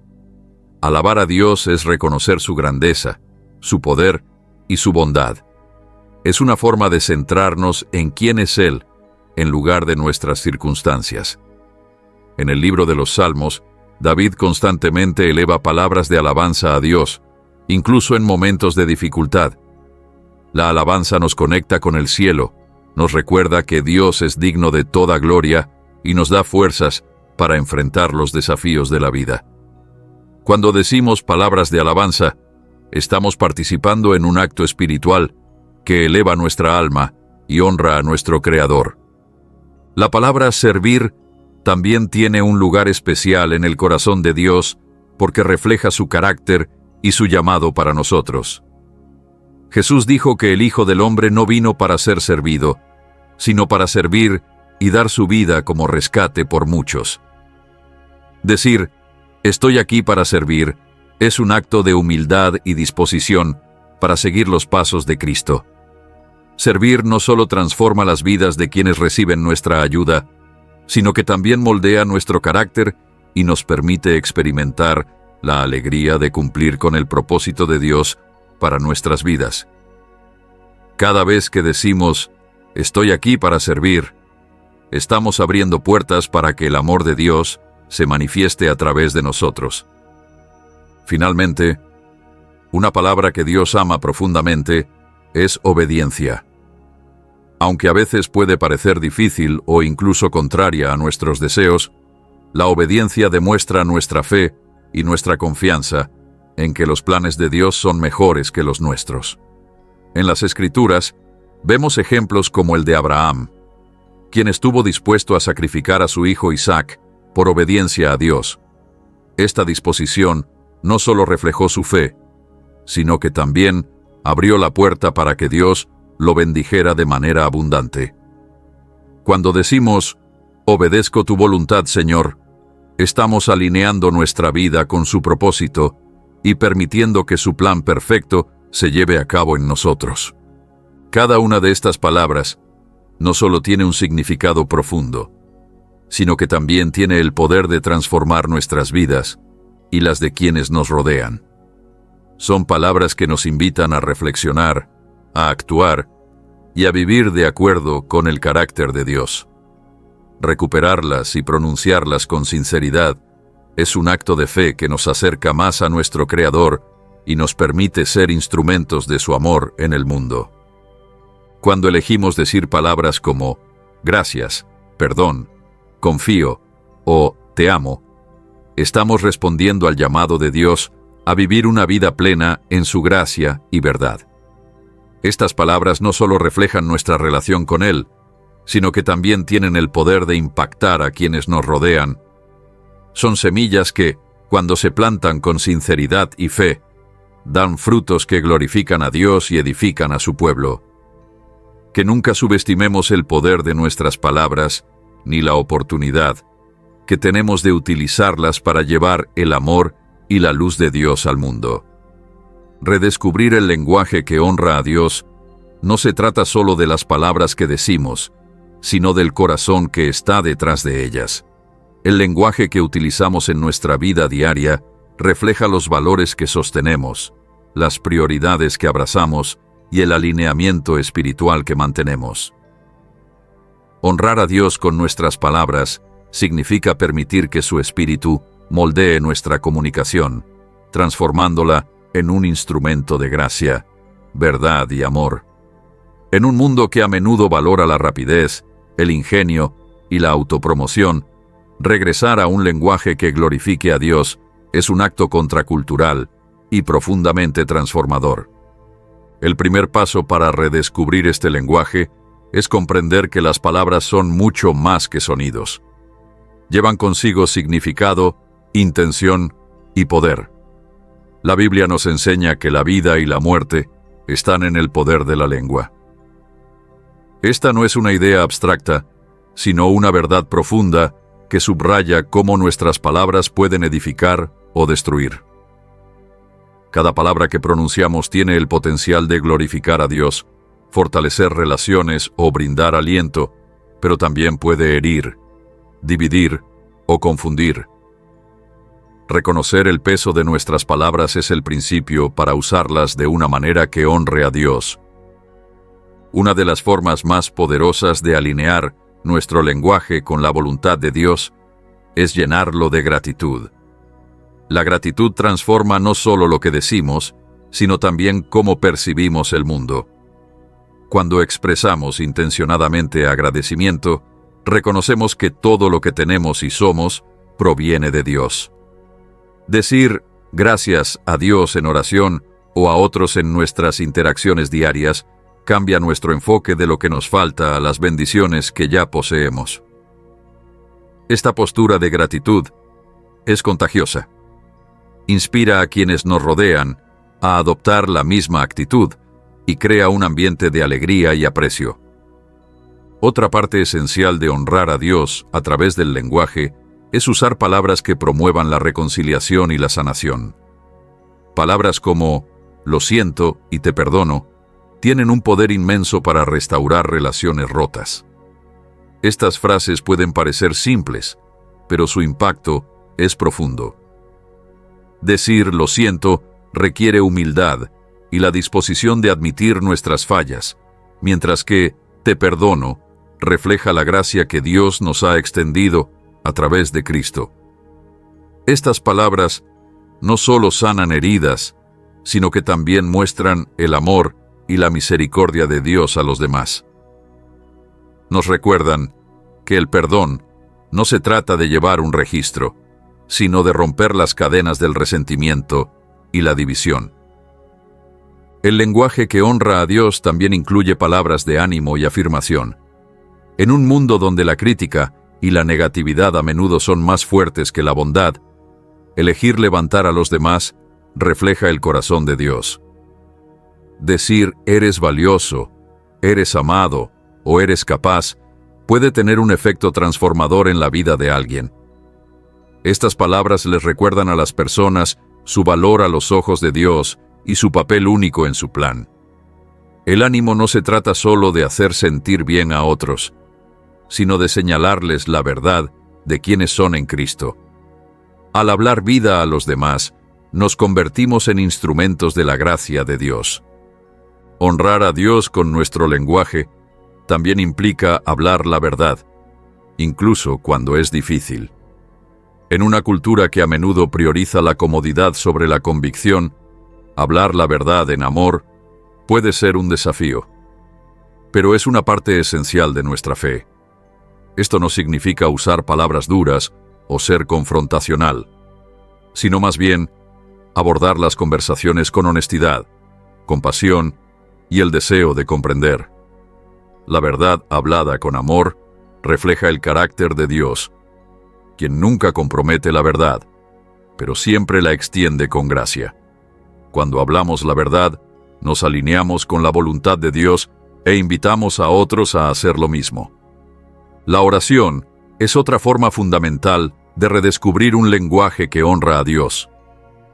Alabar a Dios es reconocer su grandeza, su poder y su bondad. Es una forma de centrarnos en quién es Él, en lugar de nuestras circunstancias. En el libro de los Salmos, David constantemente eleva palabras de alabanza a Dios, incluso en momentos de dificultad. La alabanza nos conecta con el cielo, nos recuerda que Dios es digno de toda gloria y nos da fuerzas para enfrentar los desafíos de la vida. Cuando decimos palabras de alabanza, estamos participando en un acto espiritual que eleva nuestra alma y honra a nuestro Creador. La palabra servir también tiene un lugar especial en el corazón de Dios porque refleja su carácter y su llamado para nosotros. Jesús dijo que el Hijo del Hombre no vino para ser servido, sino para servir y dar su vida como rescate por muchos. Decir, estoy aquí para servir, es un acto de humildad y disposición para seguir los pasos de Cristo. Servir no solo transforma las vidas de quienes reciben nuestra ayuda, sino que también moldea nuestro carácter y nos permite experimentar la alegría de cumplir con el propósito de Dios para nuestras vidas. Cada vez que decimos, estoy aquí para servir, estamos abriendo puertas para que el amor de Dios se manifieste a través de nosotros. Finalmente, una palabra que Dios ama profundamente es obediencia. Aunque a veces puede parecer difícil o incluso contraria a nuestros deseos, la obediencia demuestra nuestra fe y nuestra confianza en que los planes de Dios son mejores que los nuestros. En las Escrituras, vemos ejemplos como el de Abraham, quien estuvo dispuesto a sacrificar a su hijo Isaac por obediencia a Dios. Esta disposición no solo reflejó su fe, sino que también abrió la puerta para que Dios lo bendijera de manera abundante. Cuando decimos, obedezco tu voluntad, Señor, estamos alineando nuestra vida con su propósito y permitiendo que su plan perfecto se lleve a cabo en nosotros. Cada una de estas palabras no solo tiene un significado profundo, sino que también tiene el poder de transformar nuestras vidas y las de quienes nos rodean. Son palabras que nos invitan a reflexionar, a actuar y a vivir de acuerdo con el carácter de Dios. Recuperarlas y pronunciarlas con sinceridad es un acto de fe que nos acerca más a nuestro Creador y nos permite ser instrumentos de su amor en el mundo. Cuando elegimos decir palabras como gracias, perdón, confío o te amo, estamos respondiendo al llamado de Dios a vivir una vida plena en su gracia y verdad. Estas palabras no solo reflejan nuestra relación con Él, sino que también tienen el poder de impactar a quienes nos rodean. Son semillas que, cuando se plantan con sinceridad y fe, dan frutos que glorifican a Dios y edifican a su pueblo. Que nunca subestimemos el poder de nuestras palabras, ni la oportunidad que tenemos de utilizarlas para llevar el amor y la luz de Dios al mundo. Redescubrir el lenguaje que honra a Dios no se trata solo de las palabras que decimos, sino del corazón que está detrás de ellas. El lenguaje que utilizamos en nuestra vida diaria refleja los valores que sostenemos, las prioridades que abrazamos y el alineamiento espiritual que mantenemos. Honrar a Dios con nuestras palabras significa permitir que su Espíritu moldee nuestra comunicación, transformándola en un instrumento de gracia, verdad y amor. En un mundo que a menudo valora la rapidez, el ingenio y la autopromoción, regresar a un lenguaje que glorifique a Dios es un acto contracultural y profundamente transformador. El primer paso para redescubrir este lenguaje es comprender que las palabras son mucho más que sonidos. Llevan consigo significado, intención y poder. La Biblia nos enseña que la vida y la muerte están en el poder de la lengua. Esta no es una idea abstracta, sino una verdad profunda que subraya cómo nuestras palabras pueden edificar o destruir. Cada palabra que pronunciamos tiene el potencial de glorificar a Dios, fortalecer relaciones o brindar aliento, pero también puede herir, dividir o confundir. Reconocer el peso de nuestras palabras es el principio para usarlas de una manera que honre a Dios. Una de las formas más poderosas de alinear nuestro lenguaje con la voluntad de Dios es llenarlo de gratitud. La gratitud transforma no solo lo que decimos, sino también cómo percibimos el mundo. Cuando expresamos intencionadamente agradecimiento, reconocemos que todo lo que tenemos y somos proviene de Dios. Decir gracias a Dios en oración o a otros en nuestras interacciones diarias cambia nuestro enfoque de lo que nos falta a las bendiciones que ya poseemos. Esta postura de gratitud es contagiosa. Inspira a quienes nos rodean a adoptar la misma actitud y crea un ambiente de alegría y aprecio. Otra parte esencial de honrar a Dios a través del lenguaje es usar palabras que promuevan la reconciliación y la sanación. Palabras como "lo siento" y "te perdono" tienen un poder inmenso para restaurar relaciones rotas. Estas frases pueden parecer simples, pero su impacto es profundo. Decir "lo siento" requiere humildad y la disposición de admitir nuestras fallas, mientras que "te perdono" refleja la gracia que Dios nos ha extendido a través de Cristo. Estas palabras no solo sanan heridas, sino que también muestran el amor y la misericordia de Dios a los demás. Nos recuerdan que el perdón no se trata de llevar un registro, sino de romper las cadenas del resentimiento y la división. El lenguaje que honra a Dios también incluye palabras de ánimo y afirmación. En un mundo donde la crítica y la negatividad a menudo son más fuertes que la bondad, elegir levantar a los demás refleja el corazón de Dios. Decir "eres valioso", "eres amado" o "eres capaz" puede tener un efecto transformador en la vida de alguien. Estas palabras les recuerdan a las personas su valor a los ojos de Dios y su papel único en su plan. El ánimo no se trata solo de hacer sentir bien a otros, sino de señalarles la verdad de quiénes son en Cristo. Al hablar vida a los demás, nos convertimos en instrumentos de la gracia de Dios. Honrar a Dios con nuestro lenguaje también implica hablar la verdad, incluso cuando es difícil. En una cultura que a menudo prioriza la comodidad sobre la convicción, hablar la verdad en amor puede ser un desafío. Pero es una parte esencial de nuestra fe. Esto no significa usar palabras duras o ser confrontacional, sino más bien abordar las conversaciones con honestidad, compasión y el deseo de comprender. La verdad hablada con amor refleja el carácter de Dios, quien nunca compromete la verdad, pero siempre la extiende con gracia. Cuando hablamos la verdad, nos alineamos con la voluntad de Dios e invitamos a otros a hacer lo mismo. La oración es otra forma fundamental de redescubrir un lenguaje que honra a Dios.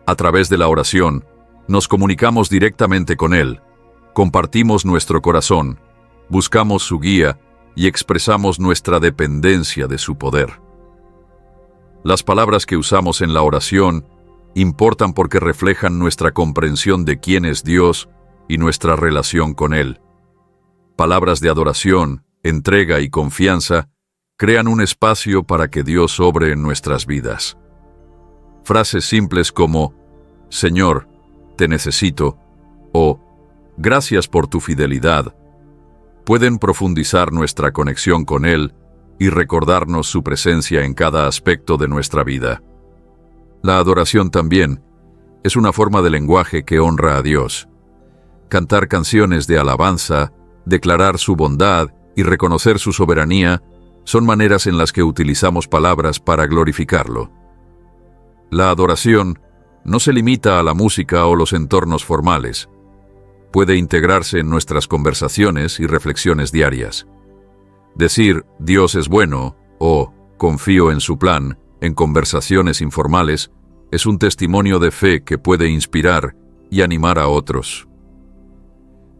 A través de la oración, nos comunicamos directamente con Él, compartimos nuestro corazón, buscamos su guía y expresamos nuestra dependencia de su poder. Las palabras que usamos en la oración importan porque reflejan nuestra comprensión de quién es Dios y nuestra relación con Él. Palabras de adoración, entrega y confianza crean un espacio para que Dios obre en nuestras vidas. Frases simples como «Señor, te necesito» o «Gracias por tu fidelidad» pueden profundizar nuestra conexión con Él y recordarnos su presencia en cada aspecto de nuestra vida. La adoración también es una forma de lenguaje que honra a Dios. Cantar canciones de alabanza, declarar su bondad y reconocer su soberanía son maneras en las que utilizamos palabras para glorificarlo. La adoración no se limita a la música o los entornos formales. Puede integrarse en nuestras conversaciones y reflexiones diarias. Decir «Dios es bueno» o «Confío en su plan» en conversaciones informales es un testimonio de fe que puede inspirar y animar a otros.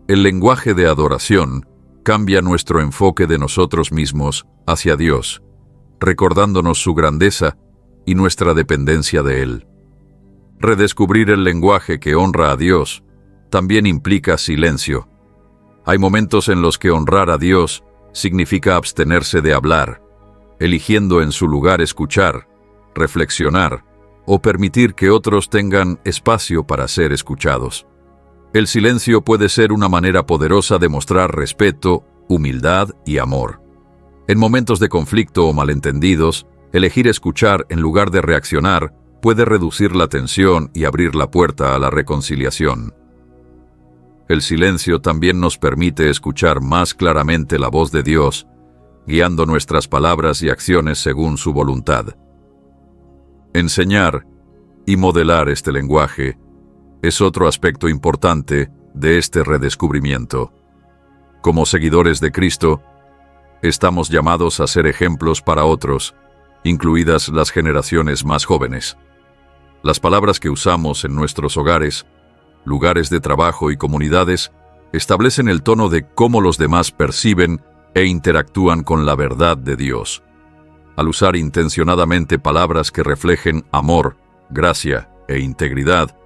El lenguaje de adoración cambia nuestro enfoque de nosotros mismos hacia Dios, recordándonos su grandeza y nuestra dependencia de Él. Redescubrir el lenguaje que honra a Dios también implica silencio. Hay momentos en los que honrar a Dios significa abstenerse de hablar, eligiendo en su lugar escuchar, reflexionar o permitir que otros tengan espacio para ser escuchados. El silencio puede ser una manera poderosa de mostrar respeto, humildad y amor. En momentos de conflicto o malentendidos, elegir escuchar en lugar de reaccionar puede reducir la tensión y abrir la puerta a la reconciliación. El silencio también nos permite escuchar más claramente la voz de Dios, guiando nuestras palabras y acciones según su voluntad. Enseñar y modelar este lenguaje es otro aspecto importante de este redescubrimiento. Como seguidores de Cristo, estamos llamados a ser ejemplos para otros, incluidas las generaciones más jóvenes. Las palabras que usamos en nuestros hogares, lugares de trabajo y comunidades establecen el tono de cómo los demás perciben e interactúan con la verdad de Dios. Al usar intencionadamente palabras que reflejen amor, gracia e integridad,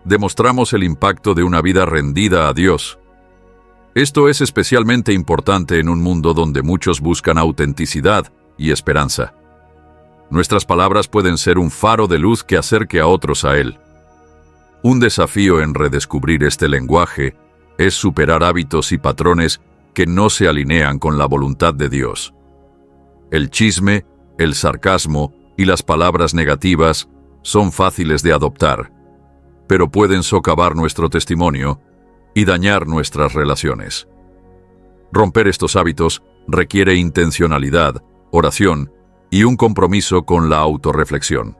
demostramos el impacto de una vida rendida a Dios. Esto es especialmente importante en un mundo donde muchos buscan autenticidad y esperanza. Nuestras palabras pueden ser un faro de luz que acerque a otros a Él. Un desafío en redescubrir este lenguaje es superar hábitos y patrones que no se alinean con la voluntad de Dios. El chisme, el sarcasmo y las palabras negativas son fáciles de adoptar, pero pueden socavar nuestro testimonio y dañar nuestras relaciones. Romper estos hábitos requiere intencionalidad, oración y un compromiso con la autorreflexión.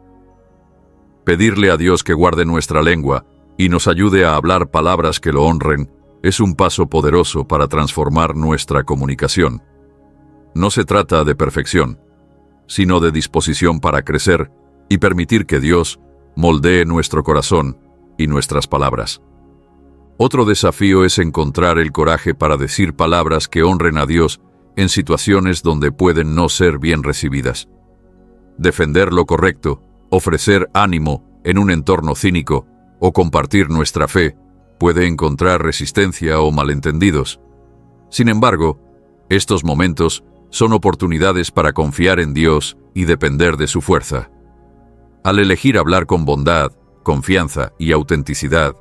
Pedirle a Dios que guarde nuestra lengua y nos ayude a hablar palabras que lo honren es un paso poderoso para transformar nuestra comunicación. No se trata de perfección, sino de disposición para crecer y permitir que Dios moldee nuestro corazón y nuestras palabras. Otro desafío es encontrar el coraje para decir palabras que honren a Dios en situaciones donde pueden no ser bien recibidas. Defender lo correcto, ofrecer ánimo en un entorno cínico o compartir nuestra fe puede encontrar resistencia o malentendidos. Sin embargo, estos momentos son oportunidades para confiar en Dios y depender de su fuerza. Al elegir hablar con bondad, confianza y autenticidad,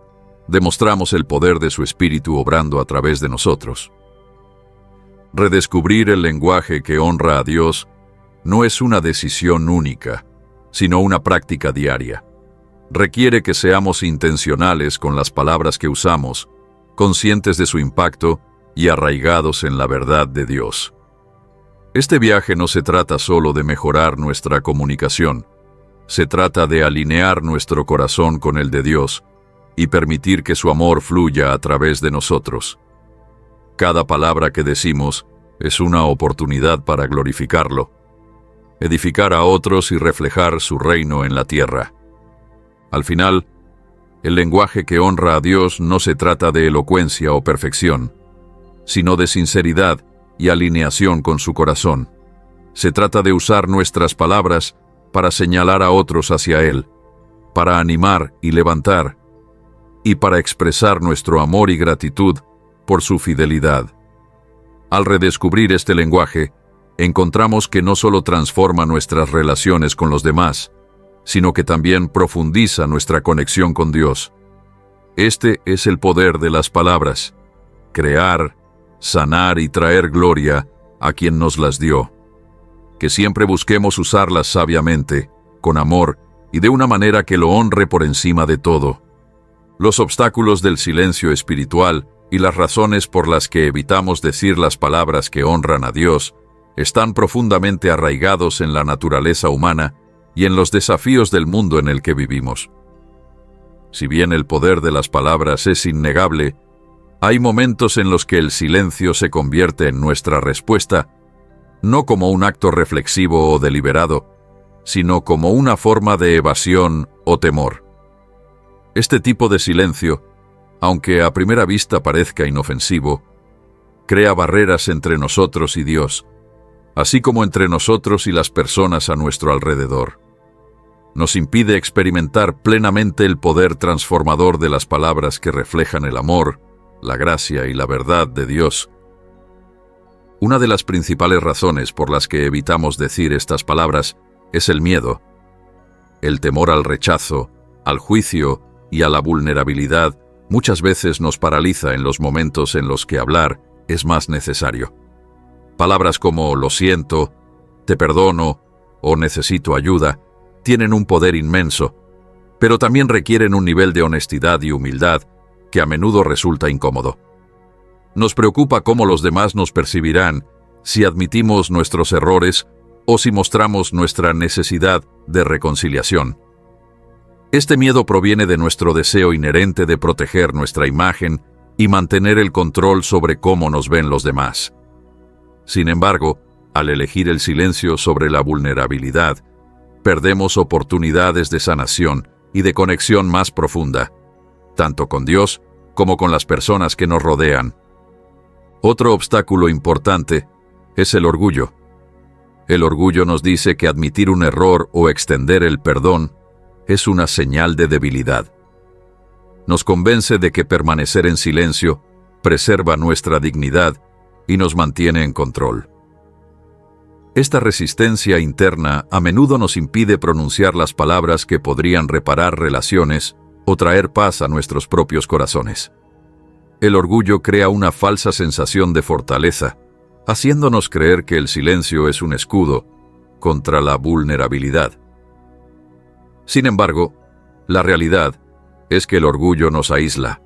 demostramos el poder de su Espíritu obrando a través de nosotros. Redescubrir el lenguaje que honra a Dios no es una decisión única, sino una práctica diaria. Requiere que seamos intencionales con las palabras que usamos, conscientes de su impacto y arraigados en la verdad de Dios. Este viaje no se trata solo de mejorar nuestra comunicación, se trata de alinear nuestro corazón con el de Dios y permitir que su amor fluya a través de nosotros. Cada palabra que decimos es una oportunidad para glorificarlo, edificar a otros y reflejar su reino en la tierra. Al final, el lenguaje que honra a Dios no se trata de elocuencia o perfección, sino de sinceridad y alineación con su corazón. Se trata de usar nuestras palabras para señalar a otros hacia Él, para animar y levantar, y para expresar nuestro amor y gratitud por su fidelidad. Al redescubrir este lenguaje, encontramos que no solo transforma nuestras relaciones con los demás, sino que también profundiza nuestra conexión con Dios. Este es el poder de las palabras: crear, sanar y traer gloria a quien nos las dio. Que siempre busquemos usarlas sabiamente, con amor y de una manera que lo honre por encima de todo. Los obstáculos del silencio espiritual y las razones por las que evitamos decir las palabras que honran a Dios están profundamente arraigados en la naturaleza humana y en los desafíos del mundo en el que vivimos. Si bien el poder de las palabras es innegable, hay momentos en los que el silencio se convierte en nuestra respuesta, no como un acto reflexivo o deliberado, sino como una forma de evasión o temor. Este tipo de silencio, aunque a primera vista parezca inofensivo, crea barreras entre nosotros y Dios, así como entre nosotros y las personas a nuestro alrededor. Nos impide experimentar plenamente el poder transformador de las palabras que reflejan el amor, la gracia y la verdad de Dios. Una de las principales razones por las que evitamos decir estas palabras es el miedo. El temor al rechazo, al juicio y a la vulnerabilidad muchas veces nos paraliza en los momentos en los que hablar es más necesario. Palabras como lo siento, te perdono o necesito ayuda tienen un poder inmenso, pero también requieren un nivel de honestidad y humildad que a menudo resulta incómodo. Nos preocupa cómo los demás nos percibirán si admitimos nuestros errores o si mostramos nuestra necesidad de reconciliación. Este miedo proviene de nuestro deseo inherente de proteger nuestra imagen y mantener el control sobre cómo nos ven los demás. Sin embargo, al elegir el silencio sobre la vulnerabilidad, perdemos oportunidades de sanación y de conexión más profunda, tanto con Dios como con las personas que nos rodean. Otro obstáculo importante es el orgullo. El orgullo nos dice que admitir un error o extender el perdón es una señal de debilidad. Nos convence de que permanecer en silencio preserva nuestra dignidad y nos mantiene en control. Esta resistencia interna a menudo nos impide pronunciar las palabras que podrían reparar relaciones o traer paz a nuestros propios corazones. El orgullo crea una falsa sensación de fortaleza, haciéndonos creer que el silencio es un escudo contra la vulnerabilidad. Sin embargo, la realidad es que el orgullo nos aísla,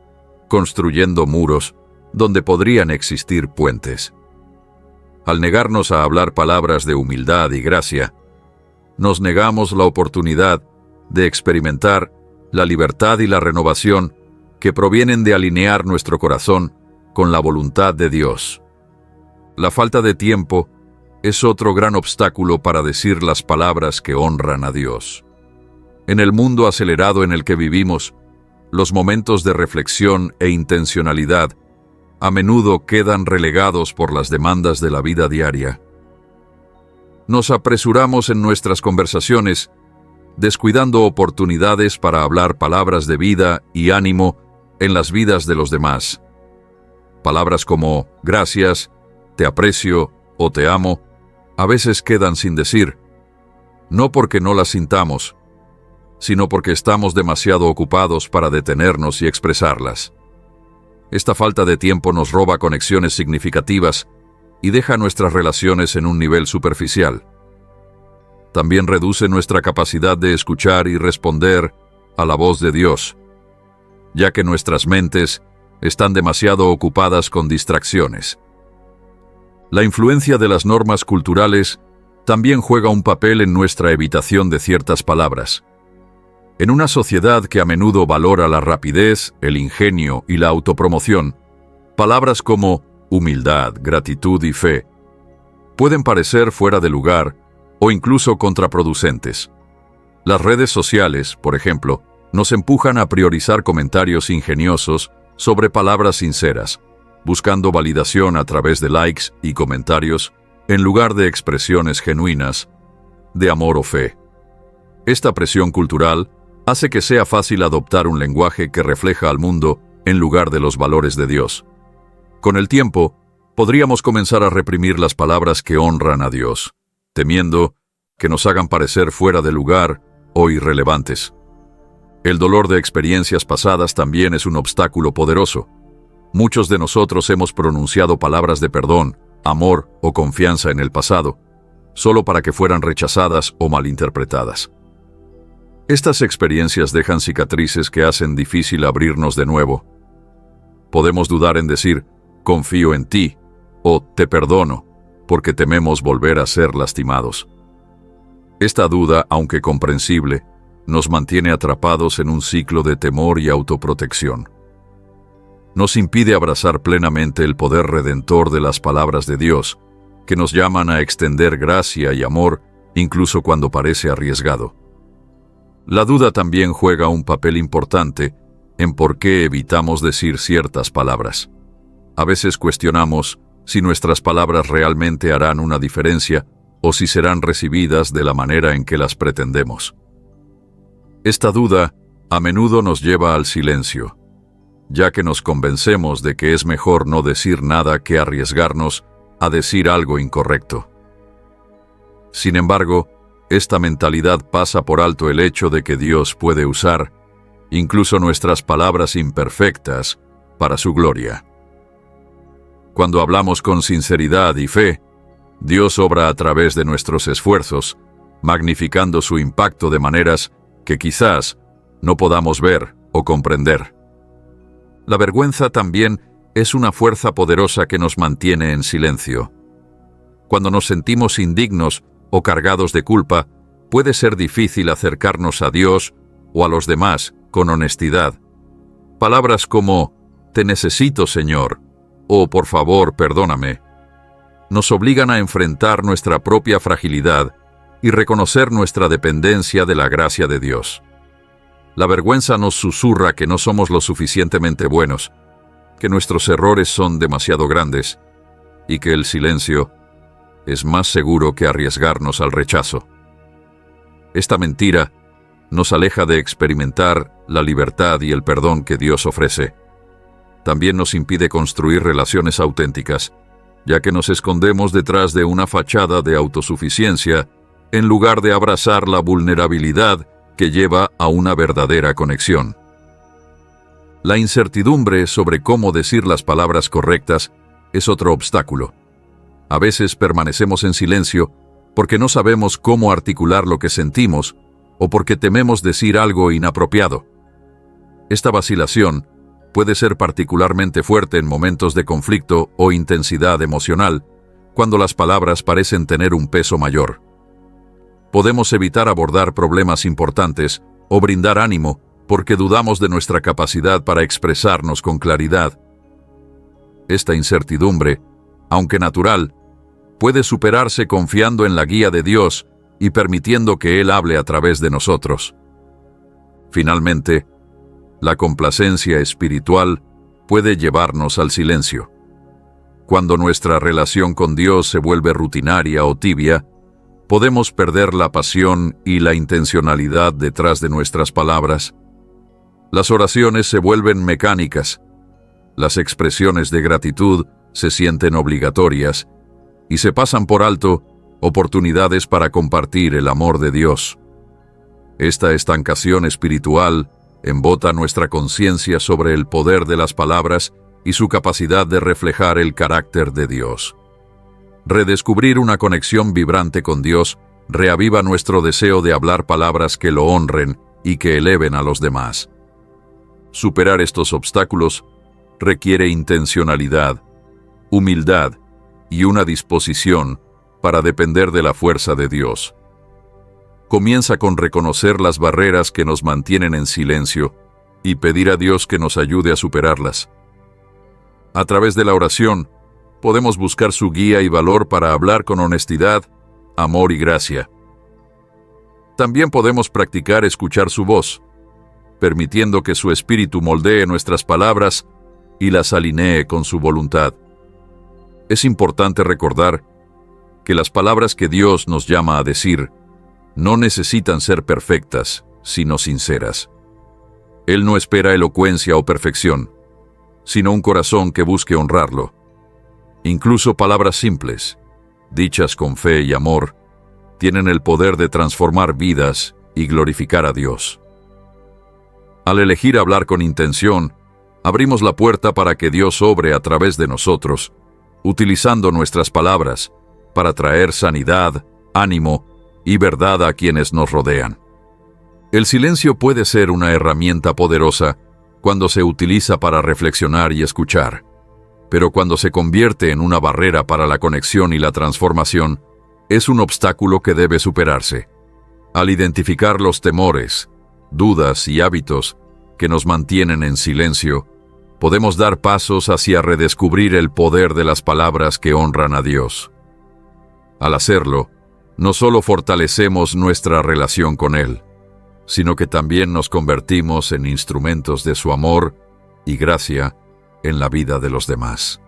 construyendo muros donde podrían existir puentes. Al negarnos a hablar palabras de humildad y gracia, nos negamos la oportunidad de experimentar la libertad y la renovación que provienen de alinear nuestro corazón con la voluntad de Dios. La falta de tiempo es otro gran obstáculo para decir las palabras que honran a Dios. En el mundo acelerado en el que vivimos, los momentos de reflexión e intencionalidad a menudo quedan relegados por las demandas de la vida diaria. Nos apresuramos en nuestras conversaciones, descuidando oportunidades para hablar palabras de vida y ánimo en las vidas de los demás. Palabras como gracias, te aprecio o te amo a veces quedan sin decir, no porque no las sintamos, sino porque estamos demasiado ocupados para detenernos y expresarlas. Esta falta de tiempo nos roba conexiones significativas y deja nuestras relaciones en un nivel superficial. También reduce nuestra capacidad de escuchar y responder a la voz de Dios, ya que nuestras mentes están demasiado ocupadas con distracciones. La influencia de las normas culturales también juega un papel en nuestra evitación de ciertas palabras. En una sociedad que a menudo valora la rapidez, el ingenio y la autopromoción, palabras como humildad, gratitud y fe pueden parecer fuera de lugar o incluso contraproducentes. Las redes sociales, por ejemplo, nos empujan a priorizar comentarios ingeniosos sobre palabras sinceras, buscando validación a través de likes y comentarios en lugar de expresiones genuinas de amor o fe. Esta presión cultural hace que sea fácil adoptar un lenguaje que refleja al mundo en lugar de los valores de Dios. Con el tiempo, podríamos comenzar a reprimir las palabras que honran a Dios, temiendo que nos hagan parecer fuera de lugar o irrelevantes. El dolor de experiencias pasadas también es un obstáculo poderoso. Muchos de nosotros hemos pronunciado palabras de perdón, amor o confianza en el pasado, solo para que fueran rechazadas o malinterpretadas. Estas experiencias dejan cicatrices que hacen difícil abrirnos de nuevo. Podemos dudar en decir, confío en ti, o te perdono, porque tememos volver a ser lastimados. Esta duda, aunque comprensible, nos mantiene atrapados en un ciclo de temor y autoprotección. Nos impide abrazar plenamente el poder redentor de las palabras de Dios, que nos llaman a extender gracia y amor, incluso cuando parece arriesgado. La duda también juega un papel importante en por qué evitamos decir ciertas palabras. A veces cuestionamos si nuestras palabras realmente harán una diferencia o si serán recibidas de la manera en que las pretendemos. Esta duda a menudo nos lleva al silencio, ya que nos convencemos de que es mejor no decir nada que arriesgarnos a decir algo incorrecto. Sin embargo, esta mentalidad pasa por alto el hecho de que Dios puede usar incluso nuestras palabras imperfectas para su gloria. Cuando hablamos con sinceridad y fe, Dios obra a través de nuestros esfuerzos, magnificando su impacto de maneras que quizás no podamos ver o comprender. La vergüenza también es una fuerza poderosa que nos mantiene en silencio. Cuando nos sentimos indignos o cargados de culpa, puede ser difícil acercarnos a Dios o a los demás con honestidad. Palabras como, te necesito, Señor, o por favor, perdóname, nos obligan a enfrentar nuestra propia fragilidad y reconocer nuestra dependencia de la gracia de Dios. La vergüenza nos susurra que no somos lo suficientemente buenos, que nuestros errores son demasiado grandes y que el silencio es más seguro que arriesgarnos al rechazo. Esta mentira nos aleja de experimentar la libertad y el perdón que Dios ofrece. También nos impide construir relaciones auténticas, ya que nos escondemos detrás de una fachada de autosuficiencia en lugar de abrazar la vulnerabilidad que lleva a una verdadera conexión. La incertidumbre sobre cómo decir las palabras correctas es otro obstáculo. A veces permanecemos en silencio porque no sabemos cómo articular lo que sentimos o porque tememos decir algo inapropiado. Esta vacilación puede ser particularmente fuerte en momentos de conflicto o intensidad emocional, cuando las palabras parecen tener un peso mayor. Podemos evitar abordar problemas importantes o brindar ánimo porque dudamos de nuestra capacidad para expresarnos con claridad. Esta incertidumbre, aunque natural, puede superarse confiando en la guía de Dios y permitiendo que Él hable a través de nosotros. Finalmente, la complacencia espiritual puede llevarnos al silencio. Cuando nuestra relación con Dios se vuelve rutinaria o tibia, podemos perder la pasión y la intencionalidad detrás de nuestras palabras. Las oraciones se vuelven mecánicas, las expresiones de gratitud se sienten obligatorias y se pasan por alto oportunidades para compartir el amor de Dios. Esta estancación espiritual embota nuestra conciencia sobre el poder de las palabras y su capacidad de reflejar el carácter de Dios. Redescubrir una conexión vibrante con Dios reaviva nuestro deseo de hablar palabras que lo honren y que eleven a los demás. Superar estos obstáculos requiere intencionalidad, humildad y una disposición para depender de la fuerza de Dios. Comienza con reconocer las barreras que nos mantienen en silencio y pedir a Dios que nos ayude a superarlas. A través de la oración, podemos buscar su guía y valor para hablar con honestidad, amor y gracia. También podemos practicar escuchar su voz, permitiendo que su espíritu moldee nuestras palabras y las alinee con su voluntad. Es importante recordar que las palabras que Dios nos llama a decir no necesitan ser perfectas, sino sinceras. Él no espera elocuencia o perfección, sino un corazón que busque honrarlo. Incluso palabras simples, dichas con fe y amor, tienen el poder de transformar vidas y glorificar a Dios. Al elegir hablar con intención, abrimos la puerta para que Dios obre a través de nosotros, utilizando nuestras palabras para traer sanidad, ánimo y verdad a quienes nos rodean. El silencio puede ser una herramienta poderosa cuando se utiliza para reflexionar y escuchar, pero cuando se convierte en una barrera para la conexión y la transformación, es un obstáculo que debe superarse. Al identificar los temores, dudas y hábitos que nos mantienen en silencio, podemos dar pasos hacia redescubrir el poder de las palabras que honran a Dios. Al hacerlo, no solo fortalecemos nuestra relación con Él, sino que también nos convertimos en instrumentos de su amor y gracia en la vida de los demás.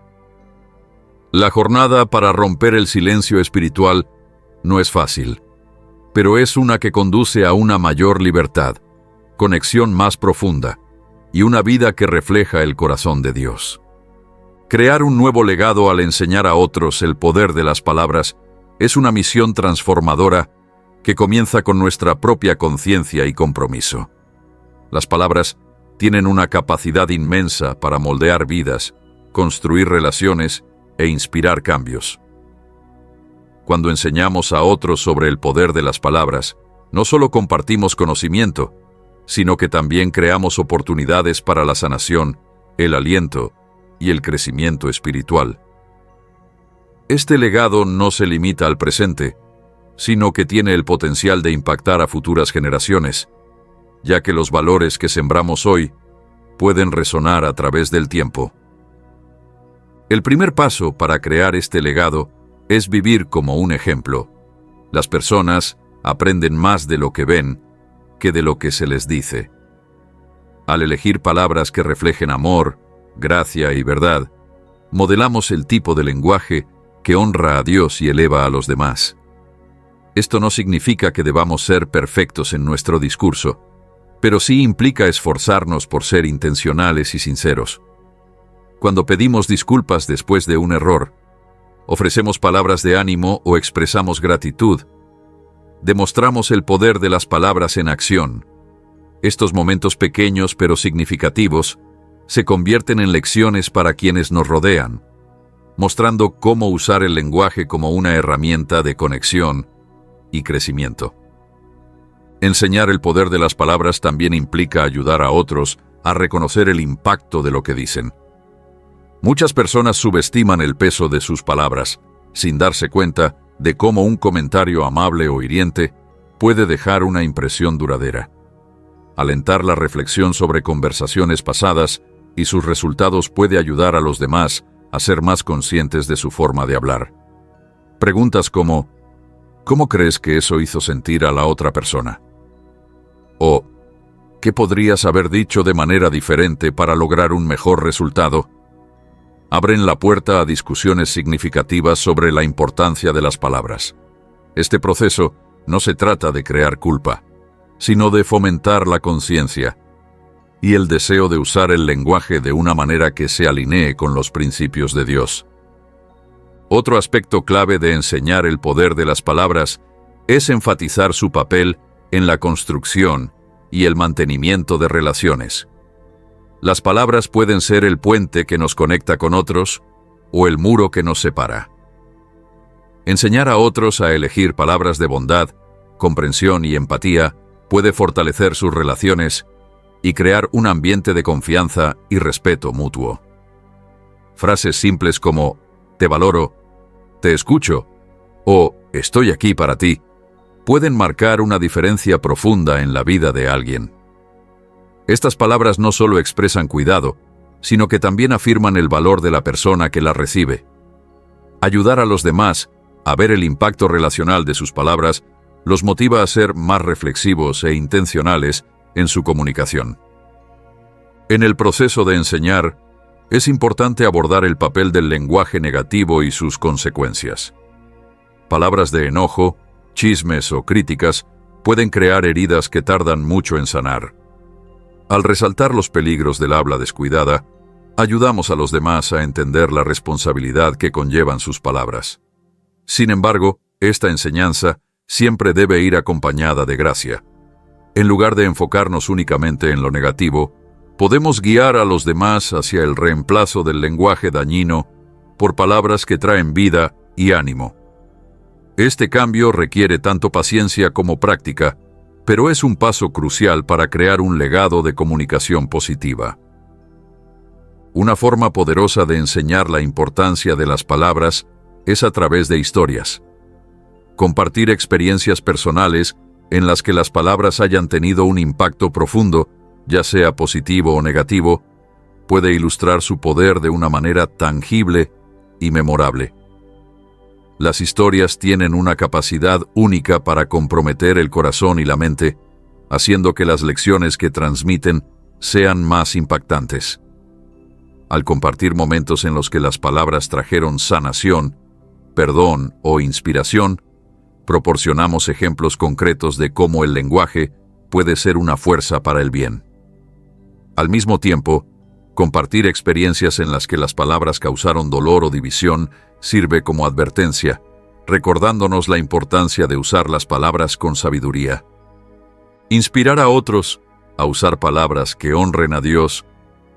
La jornada para romper el silencio espiritual no es fácil, pero es una que conduce a una mayor libertad, conexión más profunda y una vida que refleja el corazón de Dios. Crear un nuevo legado al enseñar a otros el poder de las palabras es una misión transformadora que comienza con nuestra propia conciencia y compromiso. Las palabras tienen una capacidad inmensa para moldear vidas, construir relaciones e inspirar cambios. Cuando enseñamos a otros sobre el poder de las palabras, no solo compartimos conocimiento, sino que también creamos oportunidades para la sanación, el aliento y el crecimiento espiritual. Este legado no se limita al presente, sino que tiene el potencial de impactar a futuras generaciones, ya que los valores que sembramos hoy pueden resonar a través del tiempo. El primer paso para crear este legado es vivir como un ejemplo. Las personas aprenden más de lo que ven que de lo que se les dice. Al elegir palabras que reflejen amor, gracia y verdad, modelamos el tipo de lenguaje que honra a Dios y eleva a los demás. Esto no significa que debamos ser perfectos en nuestro discurso, pero sí implica esforzarnos por ser intencionales y sinceros. Cuando pedimos disculpas después de un error, ofrecemos palabras de ánimo o expresamos gratitud, demostramos el poder de las palabras en acción. Estos momentos pequeños pero significativos se convierten en lecciones para quienes nos rodean, mostrando cómo usar el lenguaje como una herramienta de conexión y crecimiento. Enseñar el poder de las palabras también implica ayudar a otros a reconocer el impacto de lo que dicen. Muchas personas subestiman el peso de sus palabras, sin darse cuenta de cómo un comentario amable o hiriente puede dejar una impresión duradera. Alentar la reflexión sobre conversaciones pasadas y sus resultados puede ayudar a los demás a ser más conscientes de su forma de hablar. Preguntas como, ¿cómo crees que eso hizo sentir a la otra persona? O, ¿qué podrías haber dicho de manera diferente para lograr un mejor resultado? Abren la puerta a discusiones significativas sobre la importancia de las palabras. Este proceso no se trata de crear culpa, sino de fomentar la conciencia y el deseo de usar el lenguaje de una manera que se alinee con los principios de Dios. Otro aspecto clave de enseñar el poder de las palabras es enfatizar su papel en la construcción y el mantenimiento de relaciones. Las palabras pueden ser el puente que nos conecta con otros o el muro que nos separa. Enseñar a otros a elegir palabras de bondad, comprensión y empatía puede fortalecer sus relaciones y crear un ambiente de confianza y respeto mutuo. Frases simples como «te valoro», «te escucho» o «estoy aquí para ti» pueden marcar una diferencia profunda en la vida de alguien. Estas palabras no solo expresan cuidado, sino que también afirman el valor de la persona que las recibe. Ayudar a los demás a ver el impacto relacional de sus palabras los motiva a ser más reflexivos e intencionales en su comunicación. En el proceso de enseñar, es importante abordar el papel del lenguaje negativo y sus consecuencias. Palabras de enojo, chismes o críticas pueden crear heridas que tardan mucho en sanar. Al resaltar los peligros del habla descuidada, ayudamos a los demás a entender la responsabilidad que conllevan sus palabras. Sin embargo, esta enseñanza siempre debe ir acompañada de gracia. En lugar de enfocarnos únicamente en lo negativo, podemos guiar a los demás hacia el reemplazo del lenguaje dañino por palabras que traen vida y ánimo. Este cambio requiere tanto paciencia como práctica, pero es un paso crucial para crear un legado de comunicación positiva. Una forma poderosa de enseñar la importancia de las palabras es a través de historias. Compartir experiencias personales en las que las palabras hayan tenido un impacto profundo, ya sea positivo o negativo, puede ilustrar su poder de una manera tangible y memorable. Las historias tienen una capacidad única para comprometer el corazón y la mente, haciendo que las lecciones que transmiten sean más impactantes. Al compartir momentos en los que las palabras trajeron sanación, perdón o inspiración, proporcionamos ejemplos concretos de cómo el lenguaje puede ser una fuerza para el bien. Al mismo tiempo, compartir experiencias en las que las palabras causaron dolor o división sirve como advertencia, recordándonos la importancia de usar las palabras con sabiduría. Inspirar a otros a usar palabras que honren a Dios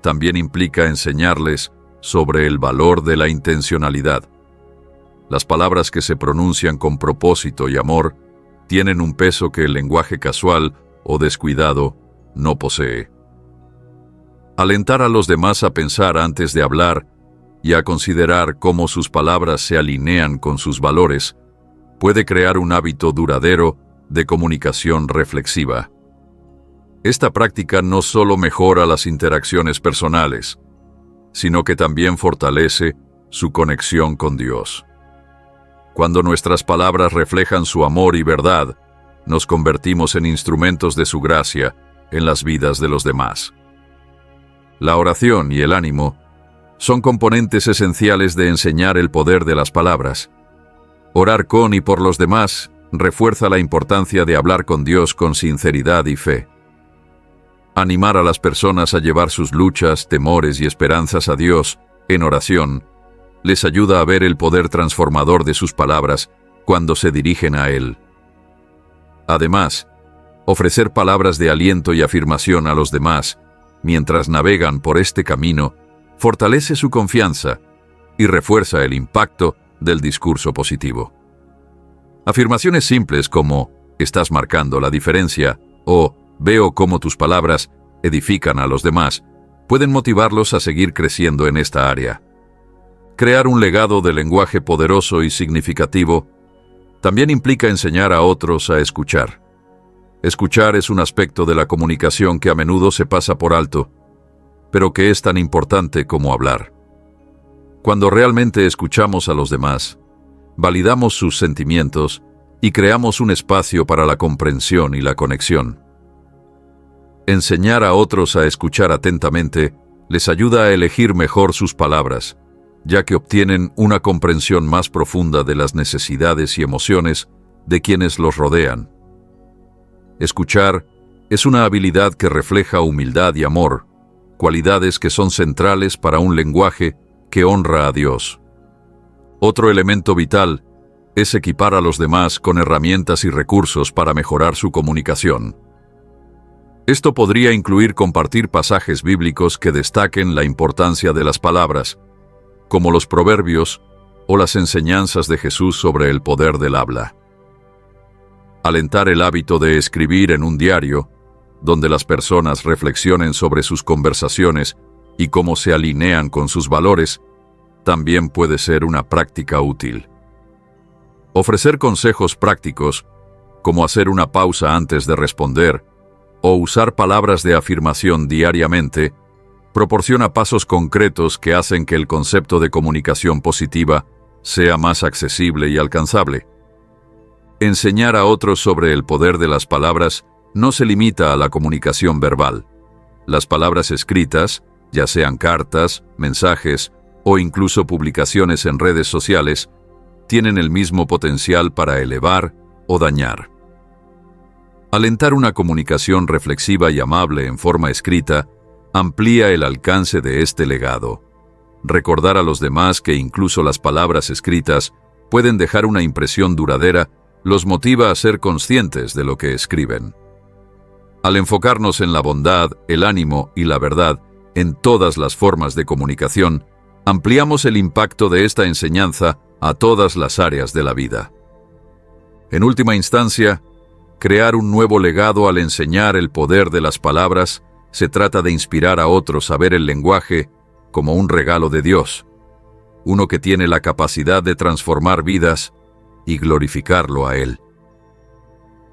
también implica enseñarles sobre el valor de la intencionalidad. Las palabras que se pronuncian con propósito y amor tienen un peso que el lenguaje casual o descuidado no posee. Alentar a los demás a pensar antes de hablar y a considerar cómo sus palabras se alinean con sus valores puede crear un hábito duradero de comunicación reflexiva. Esta práctica no solo mejora las interacciones personales, sino que también fortalece su conexión con Dios. Cuando nuestras palabras reflejan su amor y verdad, nos convertimos en instrumentos de su gracia en las vidas de los demás. La oración y el ánimo son componentes esenciales de enseñar el poder de las palabras. Orar con y por los demás refuerza la importancia de hablar con Dios con sinceridad y fe. Animar a las personas a llevar sus luchas, temores y esperanzas a Dios en oración les ayuda a ver el poder transformador de sus palabras cuando se dirigen a Él. Además, ofrecer palabras de aliento y afirmación a los demás mientras navegan por este camino fortalece su confianza y refuerza el impacto del discurso positivo. Afirmaciones simples como «estás marcando la diferencia» o «veo cómo tus palabras edifican a los demás» pueden motivarlos a seguir creciendo en esta área. Crear un legado de lenguaje poderoso y significativo también implica enseñar a otros a escuchar. Escuchar es un aspecto de la comunicación que a menudo se pasa por alto, pero que es tan importante como hablar. Cuando realmente escuchamos a los demás, validamos sus sentimientos y creamos un espacio para la comprensión y la conexión. Enseñar a otros a escuchar atentamente les ayuda a elegir mejor sus palabras, ya que obtienen una comprensión más profunda de las necesidades y emociones de quienes los rodean. Escuchar es una habilidad que refleja humildad y amor, cualidades que son centrales para un lenguaje que honra a Dios. Otro elemento vital es equipar a los demás con herramientas y recursos para mejorar su comunicación. Esto podría incluir compartir pasajes bíblicos que destaquen la importancia de las palabras, como los proverbios o las enseñanzas de Jesús sobre el poder del habla. Alentar el hábito de escribir en un diario, donde las personas reflexionen sobre sus conversaciones y cómo se alinean con sus valores, también puede ser una práctica útil. Ofrecer consejos prácticos, como hacer una pausa antes de responder o usar palabras de afirmación diariamente, proporciona pasos concretos que hacen que el concepto de comunicación positiva sea más accesible y alcanzable. Enseñar a otros sobre el poder de las palabras no se limita a la comunicación verbal. Las palabras escritas, ya sean cartas, mensajes o incluso publicaciones en redes sociales, tienen el mismo potencial para elevar o dañar. Alentar una comunicación reflexiva y amable en forma escrita amplía el alcance de este legado. Recordar a los demás que incluso las palabras escritas pueden dejar una impresión duradera los motiva a ser conscientes de lo que escriben. Al enfocarnos en la bondad, el ánimo y la verdad en todas las formas de comunicación, ampliamos el impacto de esta enseñanza a todas las áreas de la vida. En última instancia, crear un nuevo legado al enseñar el poder de las palabras se trata de inspirar a otros a ver el lenguaje como un regalo de Dios, uno que tiene la capacidad de transformar vidas y glorificarlo a Él.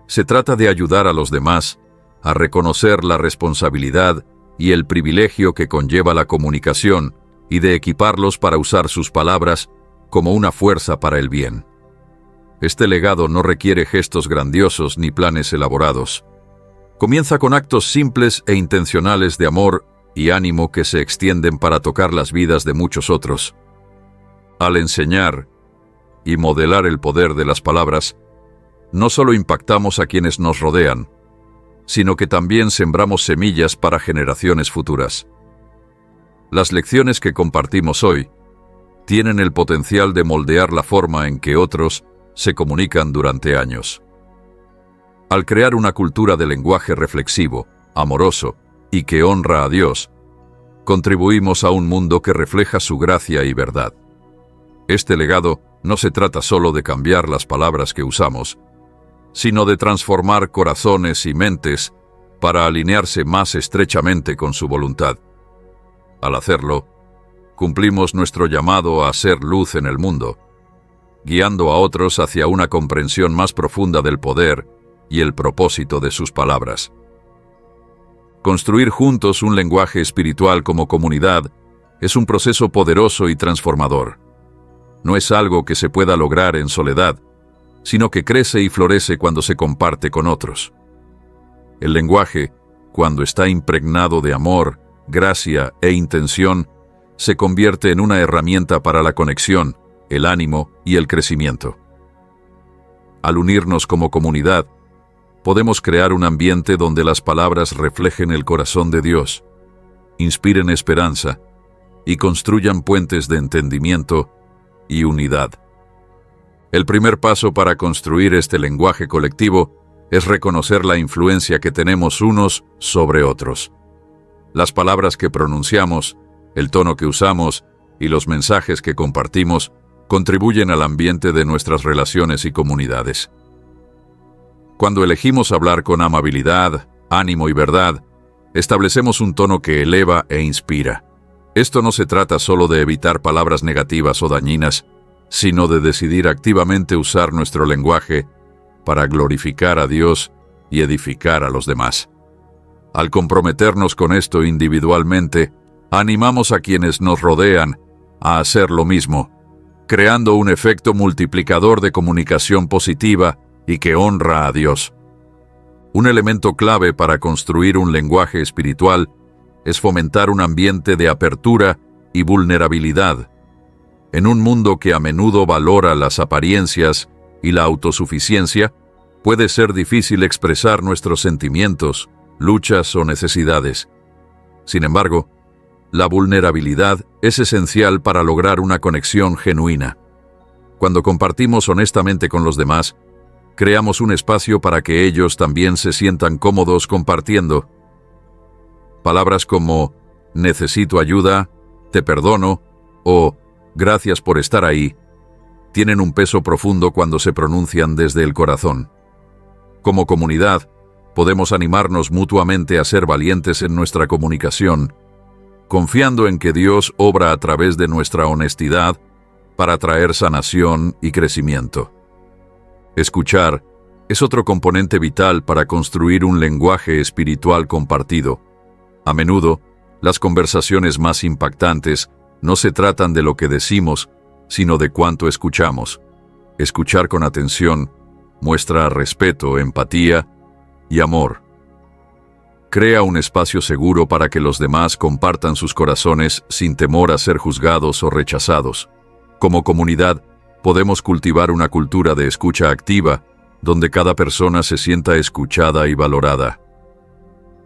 Se trata de ayudar a los demás a reconocer la responsabilidad y el privilegio que conlleva la comunicación y de equiparlos para usar sus palabras como una fuerza para el bien. Este legado no requiere gestos grandiosos ni planes elaborados. Comienza con actos simples e intencionales de amor y ánimo que se extienden para tocar las vidas de muchos otros. Al enseñar y modelar el poder de las palabras, no solo impactamos a quienes nos rodean, sino que también sembramos semillas para generaciones futuras. Las lecciones que compartimos hoy tienen el potencial de moldear la forma en que otros se comunican durante años. Al crear una cultura de lenguaje reflexivo, amoroso y que honra a Dios, contribuimos a un mundo que refleja su gracia y verdad. Este legado no se trata solo de cambiar las palabras que usamos, sino de transformar corazones y mentes para alinearse más estrechamente con su voluntad. Al hacerlo, cumplimos nuestro llamado a ser luz en el mundo, guiando a otros hacia una comprensión más profunda del poder y el propósito de sus palabras. Construir juntos un lenguaje espiritual como comunidad es un proceso poderoso y transformador. No es algo que se pueda lograr en soledad, sino que crece y florece cuando se comparte con otros. El lenguaje, cuando está impregnado de amor, gracia e intención, se convierte en una herramienta para la conexión, el ánimo y el crecimiento. Al unirnos como comunidad, podemos crear un ambiente donde las palabras reflejen el corazón de Dios, inspiren esperanza y construyan puentes de entendimiento y unidad. El primer paso para construir este lenguaje colectivo es reconocer la influencia que tenemos unos sobre otros. Las palabras que pronunciamos, el tono que usamos y los mensajes que compartimos contribuyen al ambiente de nuestras relaciones y comunidades. Cuando elegimos hablar con amabilidad, ánimo y verdad, establecemos un tono que eleva e inspira. Esto no se trata solo de evitar palabras negativas o dañinas, sino de decidir activamente usar nuestro lenguaje para glorificar a Dios y edificar a los demás. Al comprometernos con esto individualmente, animamos a quienes nos rodean a hacer lo mismo, creando un efecto multiplicador de comunicación positiva y que honra a Dios. Un elemento clave para construir un lenguaje espiritual es fomentar un ambiente de apertura y vulnerabilidad. En un mundo que a menudo valora las apariencias y la autosuficiencia, puede ser difícil expresar nuestros sentimientos, luchas o necesidades. Sin embargo, la vulnerabilidad es esencial para lograr una conexión genuina. Cuando compartimos honestamente con los demás, creamos un espacio para que ellos también se sientan cómodos compartiendo. Palabras como necesito ayuda, te perdono o gracias por estar ahí tienen un peso profundo cuando se pronuncian desde el corazón. Como comunidad, podemos animarnos mutuamente a ser valientes en nuestra comunicación, confiando en que Dios obra a través de nuestra honestidad para traer sanación y crecimiento. Escuchar es otro componente vital para construir un lenguaje espiritual compartido. A menudo, las conversaciones más impactantes no se tratan de lo que decimos, sino de cuánto escuchamos. Escuchar con atención muestra respeto, empatía y amor. Crea un espacio seguro para que los demás compartan sus corazones sin temor a ser juzgados o rechazados. Como comunidad, podemos cultivar una cultura de escucha activa donde cada persona se sienta escuchada y valorada.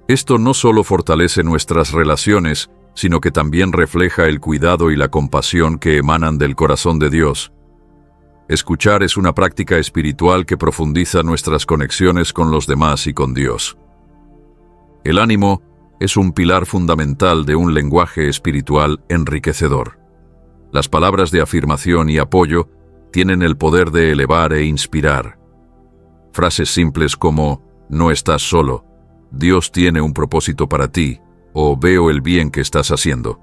Esto no solo fortalece nuestras relaciones, sino que también refleja el cuidado y la compasión que emanan del corazón de Dios. Escuchar es una práctica espiritual que profundiza nuestras conexiones con los demás y con Dios. El ánimo es un pilar fundamental de un lenguaje espiritual enriquecedor. Las palabras de afirmación y apoyo tienen el poder de elevar e inspirar. Frases simples como "no estás solo", "Dios tiene un propósito para ti", o "veo el bien que estás haciendo",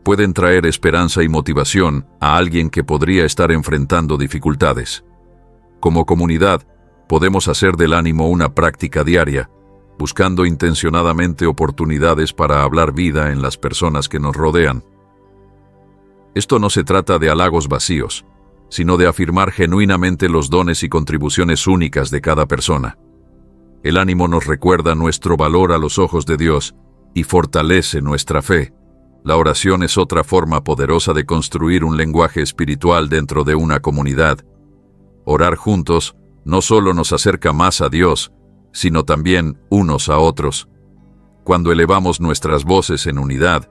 pueden traer esperanza y motivación a alguien que podría estar enfrentando dificultades. Como comunidad, podemos hacer del ánimo una práctica diaria, buscando intencionadamente oportunidades para hablar vida en las personas que nos rodean. Esto no se trata de halagos vacíos, sino de afirmar genuinamente los dones y contribuciones únicas de cada persona. El ánimo nos recuerda nuestro valor a los ojos de Dios y fortalece nuestra fe. La oración es otra forma poderosa de construir un lenguaje espiritual dentro de una comunidad. Orar juntos no solo nos acerca más a Dios, sino también unos a otros. Cuando elevamos nuestras voces en unidad,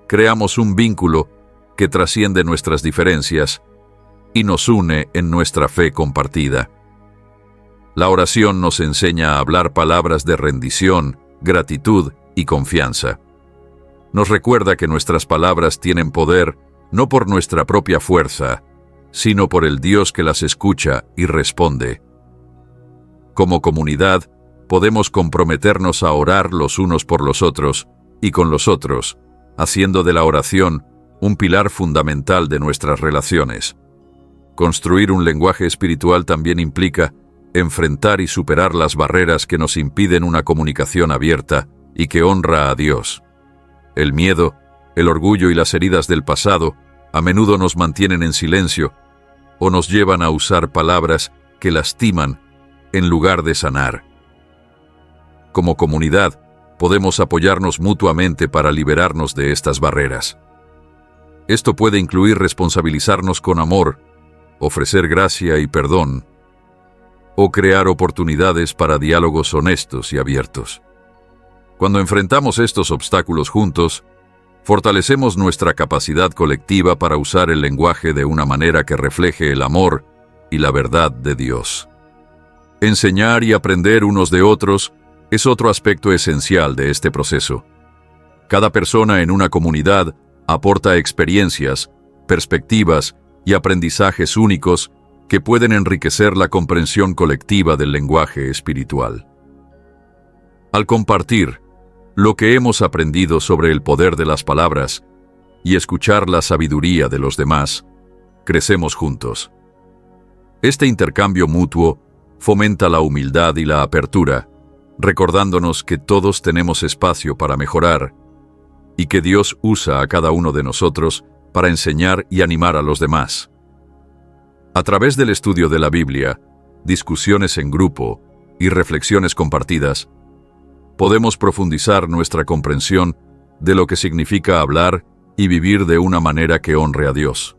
creamos un vínculo que trasciende nuestras diferencias y nos une en nuestra fe compartida. La oración nos enseña a hablar palabras de rendición, gratitud y confianza. Nos recuerda que nuestras palabras tienen poder no por nuestra propia fuerza, sino por el Dios que las escucha y responde. Como comunidad, podemos comprometernos a orar los unos por los otros y con los otros, haciendo de la oración un pilar fundamental de nuestras relaciones. Construir un lenguaje espiritual también implica enfrentar y superar las barreras que nos impiden una comunicación abierta y que honra a Dios. El miedo, el orgullo y las heridas del pasado a menudo nos mantienen en silencio o nos llevan a usar palabras que lastiman en lugar de sanar. Como comunidad, podemos apoyarnos mutuamente para liberarnos de estas barreras. Esto puede incluir responsabilizarnos con amor, ofrecer gracia y perdón, o crear oportunidades para diálogos honestos y abiertos. Cuando enfrentamos estos obstáculos juntos, fortalecemos nuestra capacidad colectiva para usar el lenguaje de una manera que refleje el amor y la verdad de Dios. Enseñar y aprender unos de otros es otro aspecto esencial de este proceso. Cada persona en una comunidad aporta experiencias, perspectivas y aprendizajes únicos que pueden enriquecer la comprensión colectiva del lenguaje espiritual. Al compartir lo que hemos aprendido sobre el poder de las palabras y escuchar la sabiduría de los demás, crecemos juntos. Este intercambio mutuo fomenta la humildad y la apertura, recordándonos que todos tenemos espacio para mejorar y que Dios usa a cada uno de nosotros para enseñar y animar a los demás. A través del estudio de la Biblia, discusiones en grupo y reflexiones compartidas, podemos profundizar nuestra comprensión de lo que significa hablar y vivir de una manera que honre a Dios.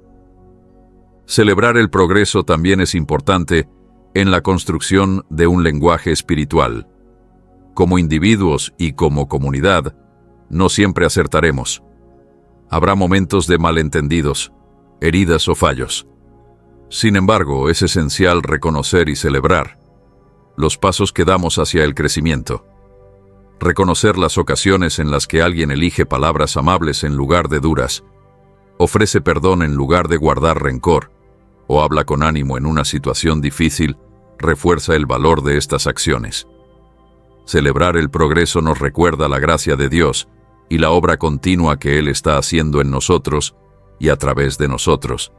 Celebrar el progreso también es importante en la construcción de un lenguaje espiritual. Como individuos y como comunidad, no siempre acertaremos. Habrá momentos de malentendidos, heridas o fallos. Sin embargo, es esencial reconocer y celebrar los pasos que damos hacia el crecimiento. Reconocer las ocasiones en las que alguien elige palabras amables en lugar de duras, ofrece perdón en lugar de guardar rencor, o habla con ánimo en una situación difícil, refuerza el valor de estas acciones. Celebrar el progreso nos recuerda la gracia de Dios y la obra continua que Él está haciendo en nosotros y a través de nosotros.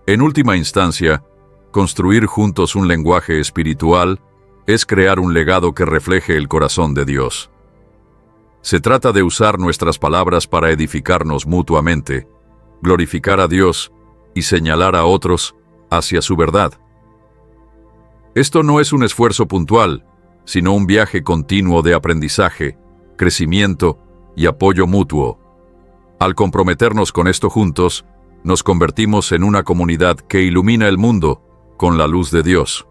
En última instancia, construir juntos un lenguaje espiritual es crear un legado que refleje el corazón de Dios. Se trata de usar nuestras palabras para edificarnos mutuamente, glorificar a Dios y señalar a otros hacia su verdad. Esto no es un esfuerzo puntual, sino un viaje continuo de aprendizaje, crecimiento y apoyo mutuo. Al comprometernos con esto juntos, nos convertimos en una comunidad que ilumina el mundo con la luz de Dios.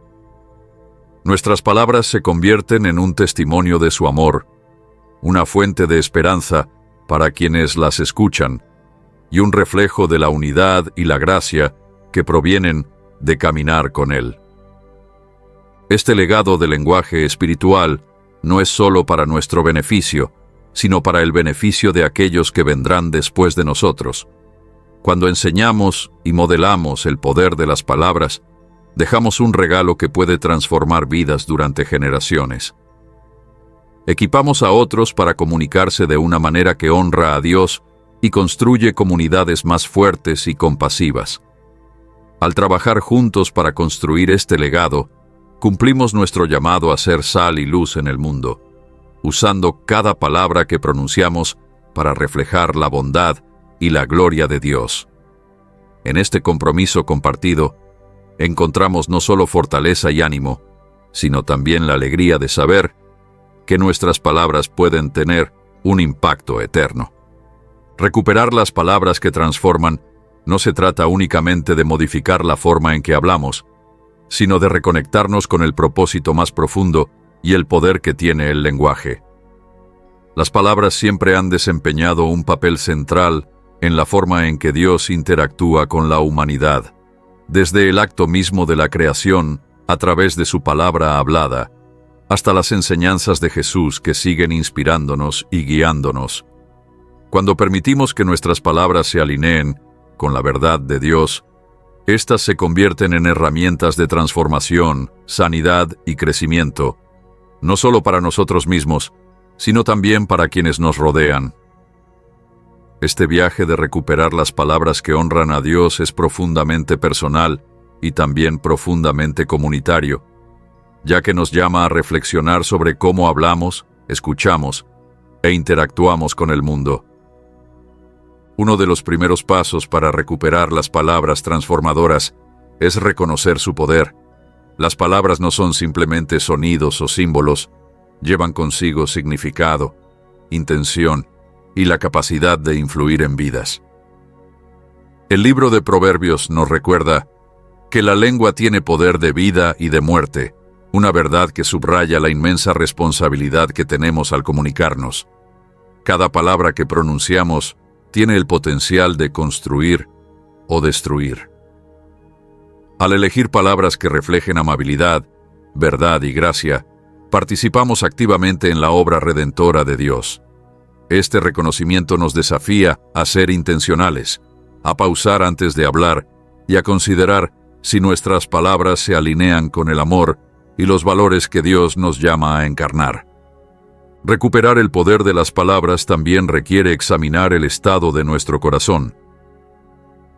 Nuestras palabras se convierten en un testimonio de su amor, una fuente de esperanza para quienes las escuchan, y un reflejo de la unidad y la gracia que provienen de caminar con Él. Este legado del lenguaje espiritual no es solo para nuestro beneficio, sino para el beneficio de aquellos que vendrán después de nosotros. Cuando enseñamos y modelamos el poder de las palabras, dejamos un regalo que puede transformar vidas durante generaciones. Equipamos a otros para comunicarse de una manera que honra a Dios y construye comunidades más fuertes y compasivas. Al trabajar juntos para construir este legado, cumplimos nuestro llamado a ser sal y luz en el mundo, usando cada palabra que pronunciamos para reflejar la bondad y la gloria de Dios. En este compromiso compartido, encontramos no solo fortaleza y ánimo, sino también la alegría de saber que nuestras palabras pueden tener un impacto eterno. Recuperar las palabras que transforman no se trata únicamente de modificar la forma en que hablamos, sino de reconectarnos con el propósito más profundo y el poder que tiene el lenguaje. Las palabras siempre han desempeñado un papel central en la forma en que Dios interactúa con la humanidad, desde el acto mismo de la creación, a través de su palabra hablada, hasta las enseñanzas de Jesús que siguen inspirándonos y guiándonos. Cuando permitimos que nuestras palabras se alineen con la verdad de Dios, éstas se convierten en herramientas de transformación, sanidad y crecimiento, no solo para nosotros mismos, sino también para quienes nos rodean. Este viaje de recuperar las palabras que honran a Dios es profundamente personal y también profundamente comunitario, ya que nos llama a reflexionar sobre cómo hablamos, escuchamos e interactuamos con el mundo. Uno de los primeros pasos para recuperar las palabras transformadoras es reconocer su poder. Las palabras no son simplemente sonidos o símbolos, llevan consigo significado, intención y la capacidad de influir en vidas. El libro de Proverbios nos recuerda que la lengua tiene poder de vida y de muerte, una verdad que subraya la inmensa responsabilidad que tenemos al comunicarnos. Cada palabra que pronunciamos tiene el potencial de construir o destruir. Al elegir palabras que reflejen amabilidad, verdad y gracia, participamos activamente en la obra redentora de Dios. Este reconocimiento nos desafía a ser intencionales, a pausar antes de hablar y a considerar si nuestras palabras se alinean con el amor y los valores que Dios nos llama a encarnar. Recuperar el poder de las palabras también requiere examinar el estado de nuestro corazón.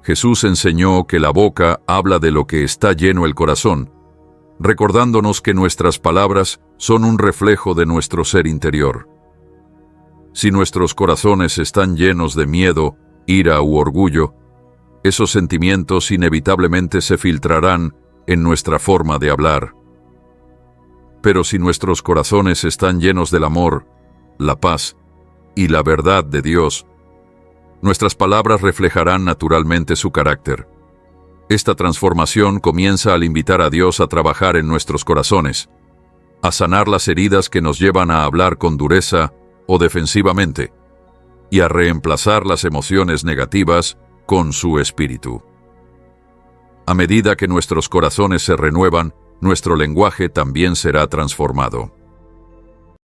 Jesús enseñó que la boca habla de lo que está lleno el corazón, recordándonos que nuestras palabras son un reflejo de nuestro ser interior. Si nuestros corazones están llenos de miedo, ira u orgullo, esos sentimientos inevitablemente se filtrarán en nuestra forma de hablar. Pero si nuestros corazones están llenos del amor, la paz y la verdad de Dios, nuestras palabras reflejarán naturalmente su carácter. Esta transformación comienza al invitar a Dios a trabajar en nuestros corazones, a sanar las heridas que nos llevan a hablar con dureza o defensivamente, y a reemplazar las emociones negativas con su espíritu. A medida que nuestros corazones se renuevan, nuestro lenguaje también será transformado.